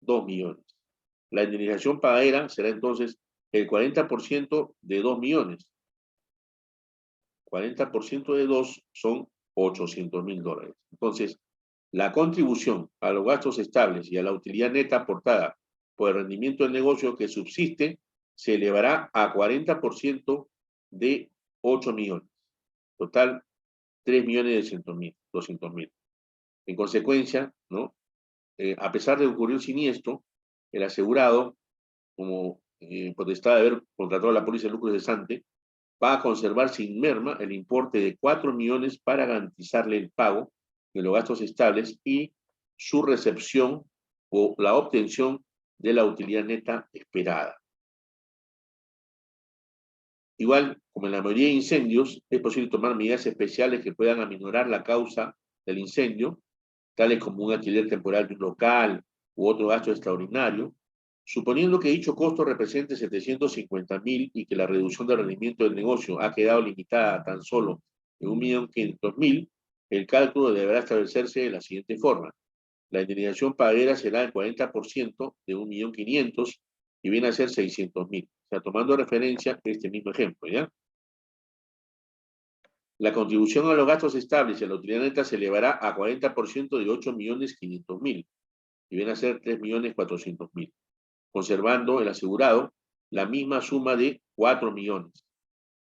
B: 2 millones. La indemnización pagadera será entonces el 40% de 2 millones. 40% de 2 son 800.000 dólares. Entonces, la contribución a los gastos estables y a la utilidad neta aportada por el rendimiento del negocio que subsiste se elevará a 40% de 8 millones. Total, 3.200.000. En consecuencia, ¿no?, a pesar de ocurrir siniestro, el asegurado, como potestad de haber contratado la póliza de lucro cesante, va a conservar sin merma el importe de 4 millones para garantizarle el pago de los gastos estables y su recepción o la obtención de la utilidad neta esperada. Igual, como en la mayoría de incendios, es posible tomar medidas especiales que puedan aminorar la causa del incendio, tales como un alquiler temporal de un local u otro gasto extraordinario, suponiendo que dicho costo represente 750.000 y que la reducción del rendimiento del negocio ha quedado limitada a tan solo en 1.500.000, el cálculo deberá establecerse de la siguiente forma. La indemnización pagadera será el 40% de 1.500.000 y viene a ser 600.000. O sea, tomando referencia este mismo ejemplo, ¿ya? La contribución a los gastos estables y a la utilidad neta se elevará a 40% de 8.500.000 y viene a ser 3.400.000, conservando el asegurado la misma suma de 4 millones,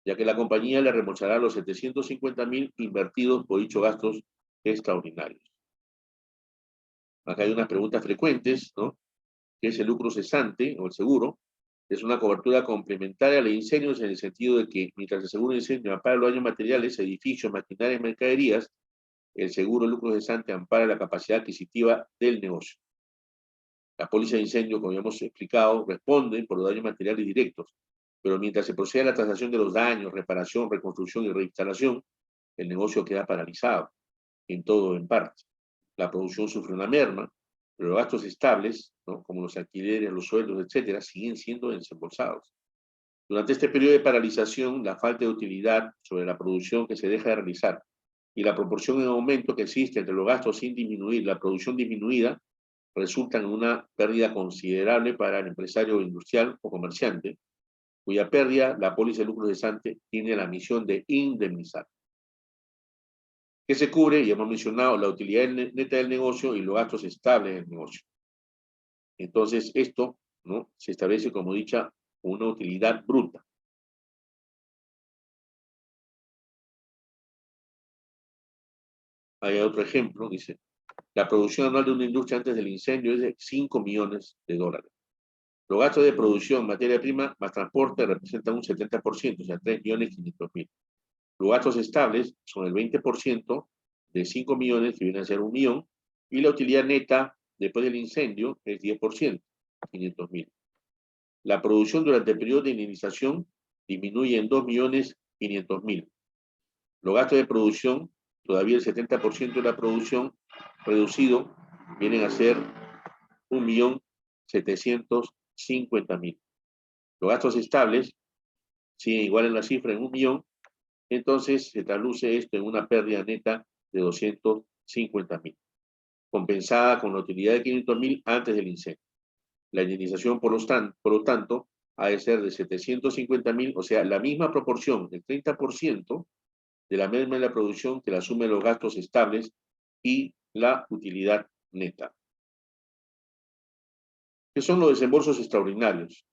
B: ya que la compañía le reembolsará los 750.000 invertidos por dichos gastos extraordinarios. Acá hay unas preguntas frecuentes, ¿no? ¿Qué es el lucro cesante o el seguro? Es una cobertura complementaria a los incendios en el sentido de que mientras el seguro de incendio ampara los daños materiales, edificios, maquinaria y mercaderías, el seguro de lucro cesante ampara la capacidad adquisitiva del negocio. La póliza de incendio, como ya hemos explicado, responde por los daños materiales directos, pero mientras se procede a la tasación de los daños, reparación, reconstrucción y reinstalación, el negocio queda paralizado, en todo o en parte. La producción sufre una merma, pero los gastos estables, ¿no?, como los alquileres, los sueldos, etcétera, siguen siendo desembolsados. Durante este periodo de paralización, la falta de utilidad sobre la producción que se deja de realizar y la proporción en aumento que existe entre los gastos sin disminuir, la producción disminuida, resultan en una pérdida considerable para el empresario industrial o comerciante, cuya pérdida la póliza de lucro cesante tiene la misión de indemnizar. ¿Qué se cubre? Ya hemos mencionado la utilidad neta del negocio y los gastos estables del negocio. Entonces, esto, ¿no?, se establece como dicha una utilidad bruta. Hay otro ejemplo, dice, la producción anual de una industria antes del incendio es de $5 millones. Los gastos de producción, materia prima más transporte representan un 70%, o sea, 3.500.000. Los gastos estables son el 20% de 5 millones, que viene a ser 1 millón, y la utilidad neta después del incendio es 10%, 500.000. La producción durante el periodo de indemnización disminuye en 2.500.000. Los gastos de producción, todavía el 70% de la producción reducido, vienen a ser 1.750.000. Los gastos estables siguen igual en la cifra, en 1 millón, entonces se traduce esto en una pérdida neta de 250.000, compensada con la utilidad de 500.000 antes del incendio. La indemnización, por lo tanto, ha de ser de 750.000, o sea, la misma proporción, el 30% de la merma de la producción que la suma de los gastos estables y la utilidad neta. ¿Qué son los desembolsos extraordinarios?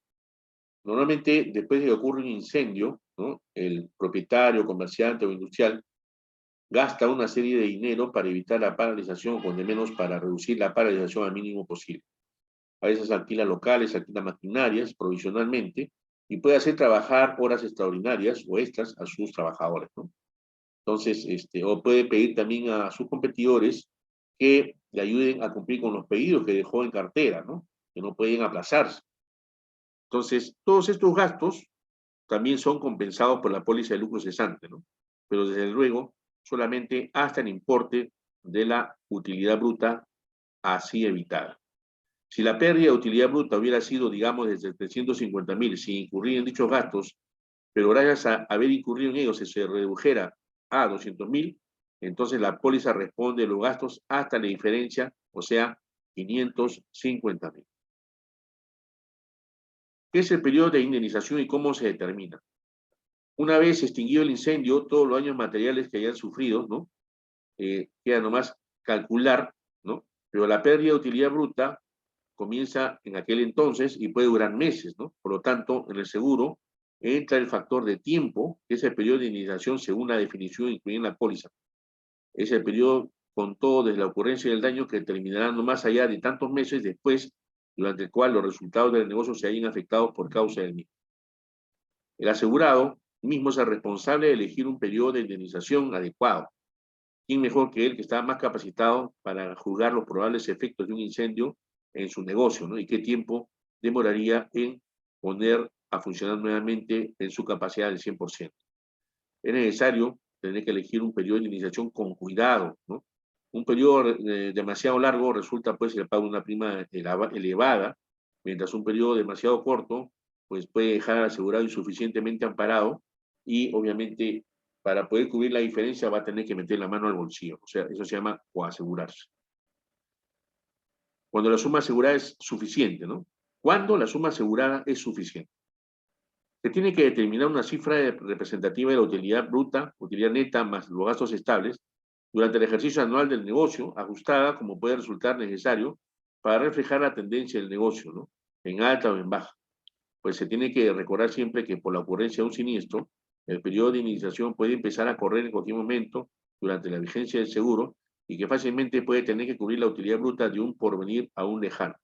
B: Normalmente, después de que ocurre un incendio, ¿no?, el propietario, comerciante o industrial gasta una serie de dinero para evitar la paralización, o cuando menos para reducir la paralización al mínimo posible. A veces alquila locales, alquila maquinarias provisionalmente y puede hacer trabajar horas extraordinarias o extras a sus trabajadores, ¿no? Entonces, o puede pedir también a sus competidores que le ayuden a cumplir con los pedidos que dejó en cartera, ¿no?, que no pueden aplazarse. Entonces, todos estos gastos también son compensados por la póliza de lucro cesante, ¿no? Pero desde luego, solamente hasta el importe de la utilidad bruta así evitada. Si la pérdida de utilidad bruta hubiera sido, digamos, desde 350.000, sin incurrir en dichos gastos, pero gracias a haber incurrido en ellos se redujera a 200.000, entonces la póliza responde los gastos hasta la diferencia, o sea, 550.000. ¿Qué es el periodo de indemnización y cómo se determina? Una vez extinguido el incendio, todos los daños materiales que hayan sufrido, ¿no?, queda nomás calcular, ¿no?, pero la pérdida de utilidad bruta comienza en aquel entonces y puede durar meses, ¿no? Por lo tanto, en el seguro entra el factor de tiempo, que es el periodo de indemnización según la definición incluida en la póliza. Es el periodo con todo desde la ocurrencia del daño que terminará no más allá de tantos meses después, durante el cual los resultados del negocio se hayan afectado por causa del mismo. El asegurado mismo es el responsable de elegir un periodo de indemnización adecuado. ¿Quién mejor que él, que está más capacitado para juzgar los probables efectos de un incendio en su negocio, ¿no?, y qué tiempo demoraría en poner a funcionar nuevamente en su capacidad del 100%? Es necesario tener que elegir un periodo de indemnización con cuidado, ¿no? Un periodo demasiado largo resulta pues el pago de una prima elevada, mientras un periodo demasiado corto pues puede dejar al asegurado insuficientemente amparado y obviamente para poder cubrir la diferencia va a tener que meter la mano al bolsillo, o sea, eso se llama coasegurarse. Cuando la suma asegurada es suficiente, ¿no? ¿Cuándo la suma asegurada es suficiente? Se tiene que determinar una cifra representativa de la utilidad bruta, utilidad neta más los gastos estables durante el ejercicio anual del negocio, ajustada como puede resultar necesario para reflejar la tendencia del negocio, ¿no?, en alta o en baja. Pues se tiene que recordar siempre que por la ocurrencia de un siniestro, el periodo de indemnización puede empezar a correr en cualquier momento durante la vigencia del seguro y que fácilmente puede tener que cubrir la utilidad bruta de un porvenir aún lejano.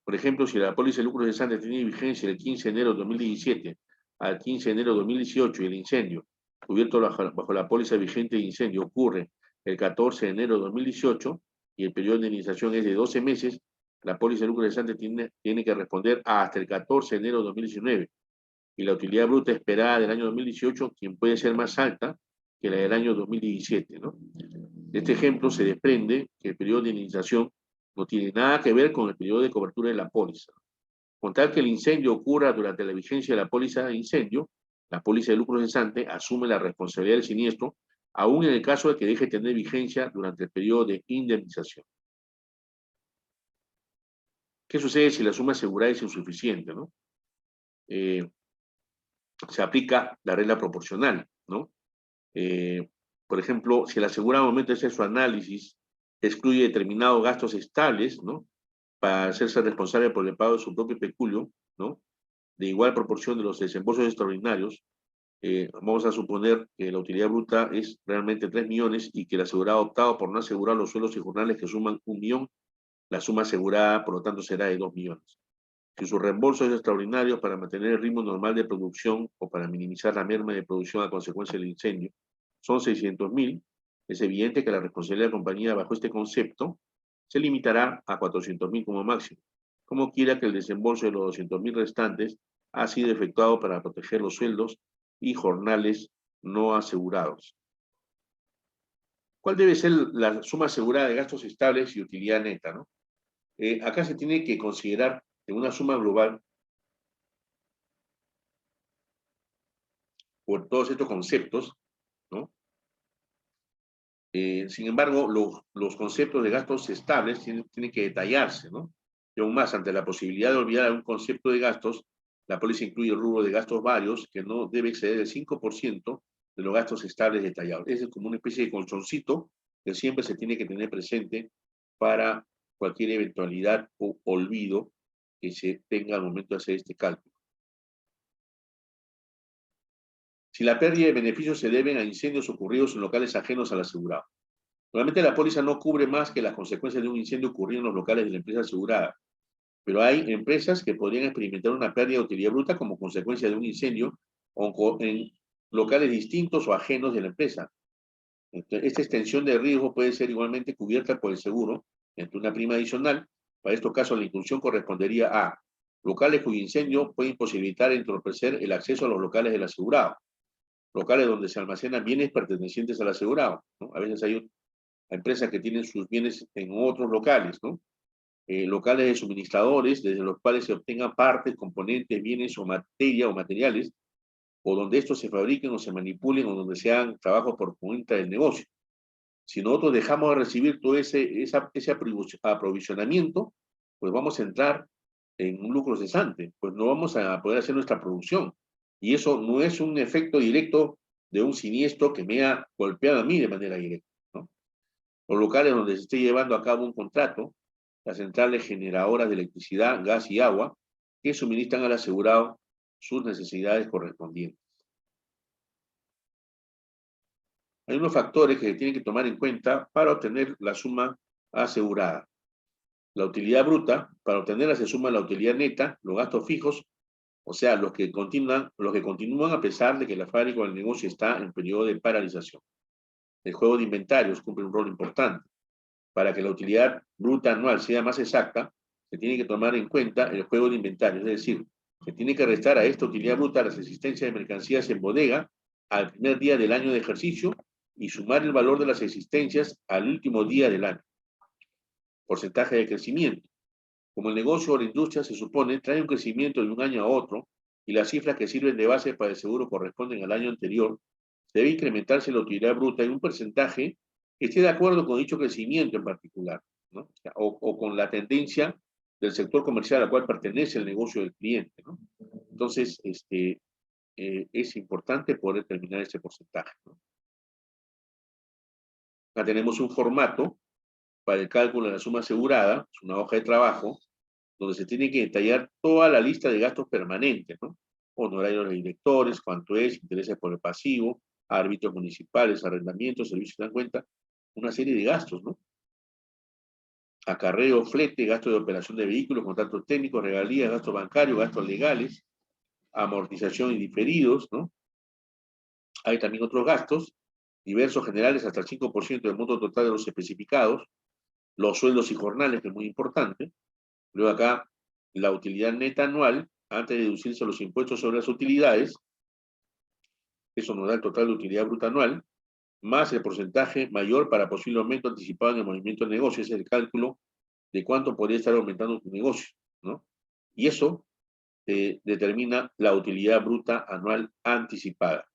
B: Por ejemplo, si la póliza de lucro cesante tiene vigencia del 15 de enero de 2017 al 15 de enero de 2018 y el incendio, cubierto bajo la póliza vigente de incendio, ocurre el 14 de enero de 2018 y el periodo de indemnización es de 12 meses, la póliza de lucro cesante tiene que responder hasta el 14 de enero de 2019. Y la utilidad bruta esperada del año 2018, quien puede ser más alta que la del año 2017, ¿no? De este ejemplo se desprende que el periodo de indemnización no tiene nada que ver con el periodo de cobertura de la póliza. Con tal que el incendio ocurra durante la vigencia de la póliza de incendio, la póliza de lucro cesante asume la responsabilidad del siniestro, aún en el caso de que deje de tener vigencia durante el periodo de indemnización. ¿Qué sucede si la suma asegurada es insuficiente, ¿no? Se aplica la regla proporcional, ¿no? Por ejemplo, si el asegurado al momento de hacer su análisis excluye determinados gastos estables, ¿no? Para hacerse responsable por el pago de su propio peculio, ¿no? De igual proporción de los desembolsos extraordinarios, vamos a suponer que la utilidad bruta es realmente 3 millones y que el asegurado ha optado por no asegurar los sueldos y jornales que suman 1 millón, la suma asegurada, por lo tanto, será de 2 millones. Si su reembolso es extraordinario para mantener el ritmo normal de producción o para minimizar la merma de producción a consecuencia del incendio, son 600.000, es evidente que la responsabilidad de la compañía bajo este concepto se limitará a 400.000 como máximo, como quiera que el desembolso de los 200.000 restantes ha sido efectuado para proteger los sueldos y jornales no asegurados. ¿Cuál debe ser la suma asegurada de gastos estables y utilidad neta, ¿no? Acá se tiene que considerar en una suma global por todos estos conceptos, ¿no? Sin embargo, los conceptos de gastos estables tienen que detallarse, ¿no? Y aún más, ante la posibilidad de olvidar un concepto de gastos, la póliza incluye el rubro de gastos varios que no debe exceder el 5% de los gastos estables detallados. Es como una especie de colchoncito que siempre se tiene que tener presente para cualquier eventualidad o olvido que se tenga al momento de hacer este cálculo. Si la pérdida de beneficios se deben a incendios ocurridos en locales ajenos al asegurado. Normalmente la póliza no cubre más que las consecuencias de un incendio ocurrido en los locales de la empresa asegurada, pero hay empresas que podrían experimentar una pérdida de utilidad bruta como consecuencia de un incendio en locales distintos o ajenos de la empresa. Entonces, esta extensión de riesgo puede ser igualmente cubierta por el seguro entre una prima adicional. Para estos casos, la inclusión correspondería a locales cuyo incendio puede imposibilitar e entorpecer el acceso a los locales del asegurado, locales donde se almacenan bienes pertenecientes al asegurado, ¿no? A veces hay empresas que tienen sus bienes en otros locales, ¿no? Locales de suministradores, desde los cuales se obtengan partes, componentes, bienes o materia o materiales, o donde estos se fabriquen o se manipulen, o donde se hagan trabajos por cuenta del negocio. Si nosotros dejamos de recibir todo ese aprovisionamiento, pues vamos a entrar en un lucro cesante, pues no vamos a poder hacer nuestra producción. Y eso no es un efecto directo de un siniestro que me ha golpeado a mí de manera directa, ¿no? Los locales donde se esté llevando a cabo un contrato, las centrales generadoras de electricidad, gas y agua, que suministran al asegurado sus necesidades correspondientes. Hay unos factores que se tienen que tomar en cuenta para obtener la suma asegurada. La utilidad bruta, para obtenerla se suma la utilidad neta, los gastos fijos, o sea, los que continúan a pesar de que la fábrica o el negocio está en periodo de paralización. El juego de inventarios cumple un rol importante. Para que la utilidad bruta anual sea más exacta, se tiene que tomar en cuenta el juego de inventarios, es decir, se tiene que restar a esta utilidad bruta las existencias de mercancías en bodega al primer día del año de ejercicio y sumar el valor de las existencias al último día del año. Porcentaje de crecimiento. Como el negocio o la industria se supone trae un crecimiento de un año a otro y las cifras que sirven de base para el seguro corresponden al año anterior, debe incrementarse la utilidad bruta en un porcentaje que esté de acuerdo con dicho crecimiento en particular, ¿no? O con la tendencia del sector comercial al cual pertenece el negocio del cliente, ¿no? Entonces, es importante poder determinar ese porcentaje, ¿no? Acá tenemos un formato para el cálculo de la suma asegurada, es una hoja de trabajo, donde se tiene que detallar toda la lista de gastos permanentes, ¿no? Honorarios de directores, cuánto es, intereses por el pasivo, árbitros municipales, arrendamientos, servicios que dan cuenta, una serie de gastos, ¿no? Acarreo, flete, gasto de operación de vehículos, contratos técnicos, regalías, gastos bancarios, gastos legales, amortización y diferidos, ¿no? Hay también otros gastos diversos generales hasta el 5% del monto total de los especificados, los sueldos y jornales, que es muy importante. Luego acá, la utilidad neta anual, antes de deducirse los impuestos sobre las utilidades, eso nos da el total de utilidad bruta anual, más el porcentaje mayor para posible aumento anticipado en el movimiento del negocio. Ese es el cálculo de cuánto podría estar aumentando tu negocio, ¿no? Y eso determina la utilidad bruta anual anticipada.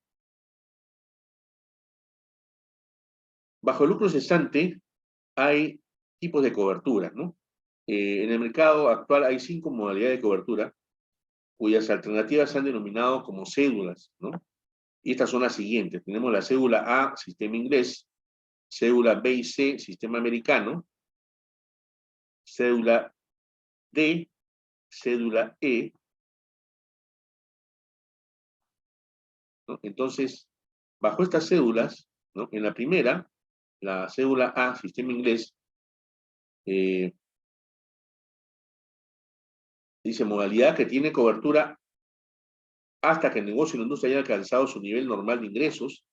B: Bajo el lucro cesante hay tipos de cobertura, ¿no? En el mercado actual hay 5 modalidades de cobertura, cuyas alternativas se han denominado como cédulas, ¿no? Y estas son las siguientes. Tenemos la cédula A, sistema inglés, cédula B y C, sistema americano, cédula D, cédula E, ¿no? Entonces, bajo estas cédulas, ¿no? En la primera, la cédula A, sistema inglés, dice modalidad que tiene cobertura hasta que el negocio o la industria haya alcanzado su nivel normal de ingresos,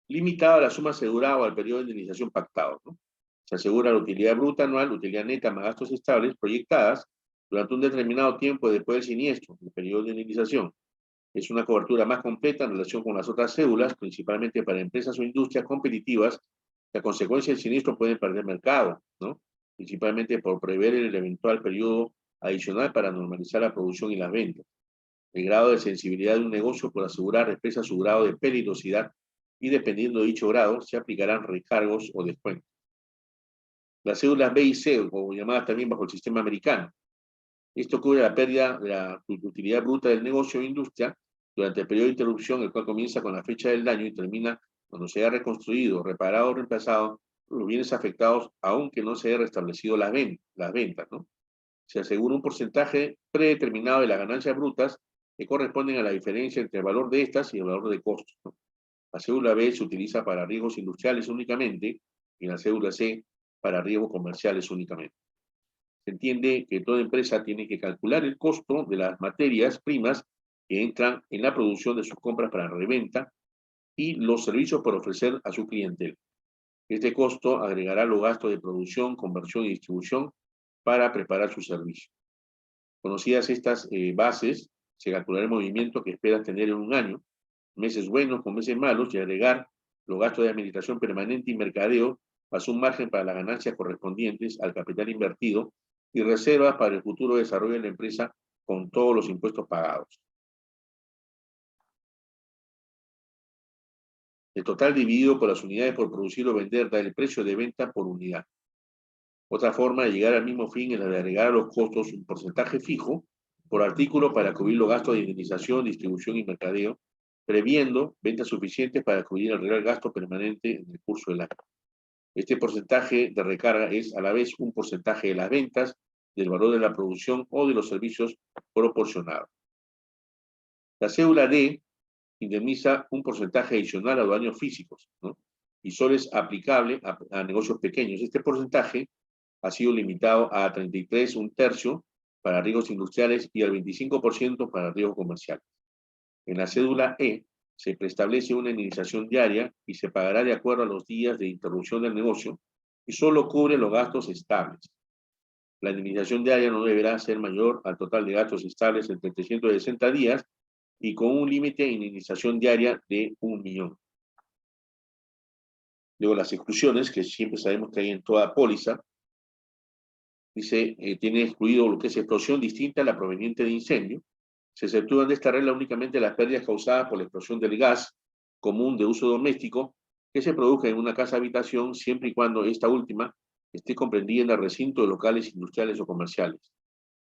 B: limitado a la suma asegurada o al periodo de indemnización pactado, ¿no? Se asegura la utilidad bruta anual, utilidad neta más gastos estables proyectadas durante un determinado tiempo después del siniestro, el periodo de indemnización. Es una cobertura más completa en relación con las otras cédulas, principalmente para empresas o industrias competitivas que a consecuencia del siniestro pueden perder mercado, ¿no? Principalmente por prever el eventual periodo adicional para normalizar la producción y las ventas. El grado de sensibilidad de un negocio por asegurar expresa su grado de peligrosidad y dependiendo de dicho grado se aplicarán recargos o descuentos. Las cédulas B y C, o llamadas también bajo el sistema americano. Esto cubre la pérdida de la utilidad bruta del negocio o industria durante el periodo de interrupción, el cual comienza con la fecha del daño y termina cuando se haya reconstruido, reparado o reemplazado los bienes afectados, aunque no se haya restablecido las ventas, ¿no? Se asegura un porcentaje predeterminado de las ganancias brutas que corresponden a la diferencia entre el valor de estas y el valor de costos, ¿no? La cédula B se utiliza para riesgos industriales únicamente y la cédula C para riesgos comerciales únicamente. Se entiende que toda empresa tiene que calcular el costo de las materias primas que entran en la producción de sus compras para reventa y los servicios por ofrecer a su clientela. Este costo agregará los gastos de producción, conversión y distribución para preparar su servicio. Conocidas estas bases, se calculará el movimiento que esperas tener en un año, meses buenos con meses malos, y agregar los gastos de administración permanente y mercadeo, más un margen para las ganancias correspondientes al capital invertido y reservas para el futuro desarrollo de la empresa con todos los impuestos pagados. El total dividido por las unidades por producir o vender da el precio de venta por unidad. Otra forma de llegar al mismo fin es la de agregar a los costos un porcentaje fijo por artículo para cubrir los gastos de indemnización, distribución y mercadeo, previendo ventas suficientes para cubrir el real gasto permanente en el curso del año. Este porcentaje de recarga es a la vez un porcentaje de las ventas, del valor de la producción o de los servicios proporcionados. La cédula D indemniza un porcentaje adicional a los daños físicos, ¿no? Y solo es aplicable a negocios pequeños. Este porcentaje ha sido limitado a 33, un tercio, para riesgos industriales y al 25% para riesgos comerciales. En la cédula E se preestablece una indemnización diaria y se pagará de acuerdo a los días de interrupción del negocio y solo cubre los gastos estables. La indemnización diaria no deberá ser mayor al total de gastos estables entre 360 días y con un límite de indemnización diaria de 1 millón. Luego las exclusiones, que siempre sabemos que hay en toda póliza, dice, tiene excluido lo que es explosión distinta a la proveniente de incendio. Se exceptúan de esta regla únicamente las pérdidas causadas por la explosión del gas común de uso doméstico que se produzca en una casa habitación siempre y cuando esta última esté comprendida en el recinto de locales industriales o comerciales.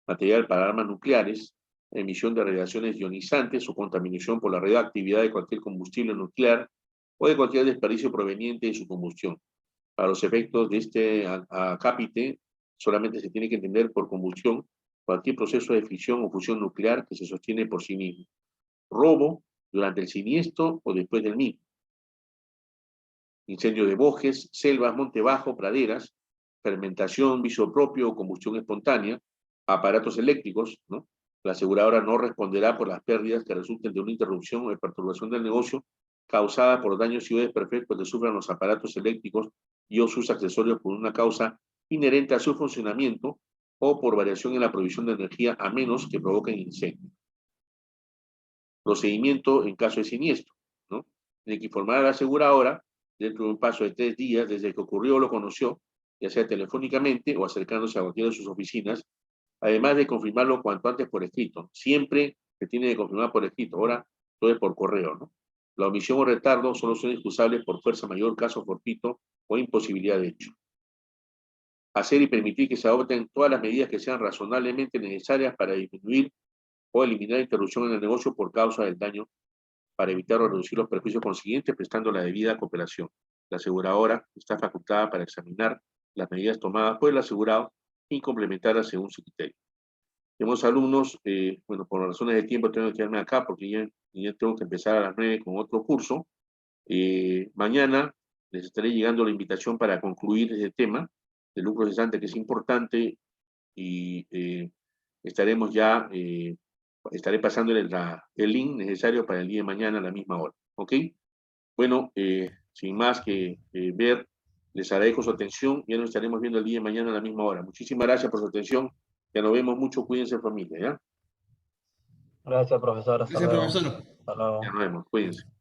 B: Material para armas nucleares, emisión de radiaciones ionizantes o contaminación por la radioactividad de cualquier combustible nuclear o de cualquier desperdicio proveniente de su combustión. Para los efectos de este acápite, solamente se tiene que entender por combustión cualquier proceso de fisión o fusión nuclear que se sostiene por sí mismo. Robo durante el siniestro o después del mismo. Incendio de bosques, selvas, monte bajo, praderas, fermentación, vicio propio o combustión espontánea, aparatos eléctricos, ¿no? La aseguradora no responderá por las pérdidas que resulten de una interrupción o de perturbación del negocio causada por daños y o desperfectos que sufran los aparatos eléctricos y o sus accesorios por una causa inherente a su funcionamiento o por variación en la provisión de energía a menos que provoquen incendio. Procedimiento en caso de siniestro, ¿no? Tiene que informar a la aseguradora dentro de un plazo de 3 días desde que ocurrió o lo conoció, ya sea telefónicamente o acercándose a cualquiera de sus oficinas, además de confirmarlo cuanto antes por escrito. Siempre se tiene que confirmar por escrito, ahora todo es por correo, ¿no? La omisión o retardo solo son excusables por fuerza mayor, caso fortuito o imposibilidad de hecho. Hacer y permitir que se adopten todas las medidas que sean razonablemente necesarias para disminuir o eliminar interrupción en el negocio por causa del daño, para evitar o reducir los perjuicios consiguientes, prestando la debida cooperación. La aseguradora está facultada para examinar las medidas tomadas por el asegurado y complementarlas según su criterio. Tenemos alumnos, bueno, por razones de tiempo tengo que quedarme acá porque ya tengo que empezar a las 9 con otro curso. Mañana les estaré llegando la invitación para concluir ese tema de lucro cesante, que es importante, y estaremos ya, estaré pasándole el link necesario para el día de mañana a la misma hora. ¿Ok? Bueno, sin más que ver, les agradezco su atención. Ya nos estaremos viendo el día de mañana a la misma hora. Muchísimas gracias por su atención. Ya nos vemos mucho. Cuídense, familia, ¿ya?
A: Gracias, profesor. Hasta
C: Gracias,
A: luego.
C: profesor.
A: Hasta luego.
B: Ya nos vemos. Cuídense.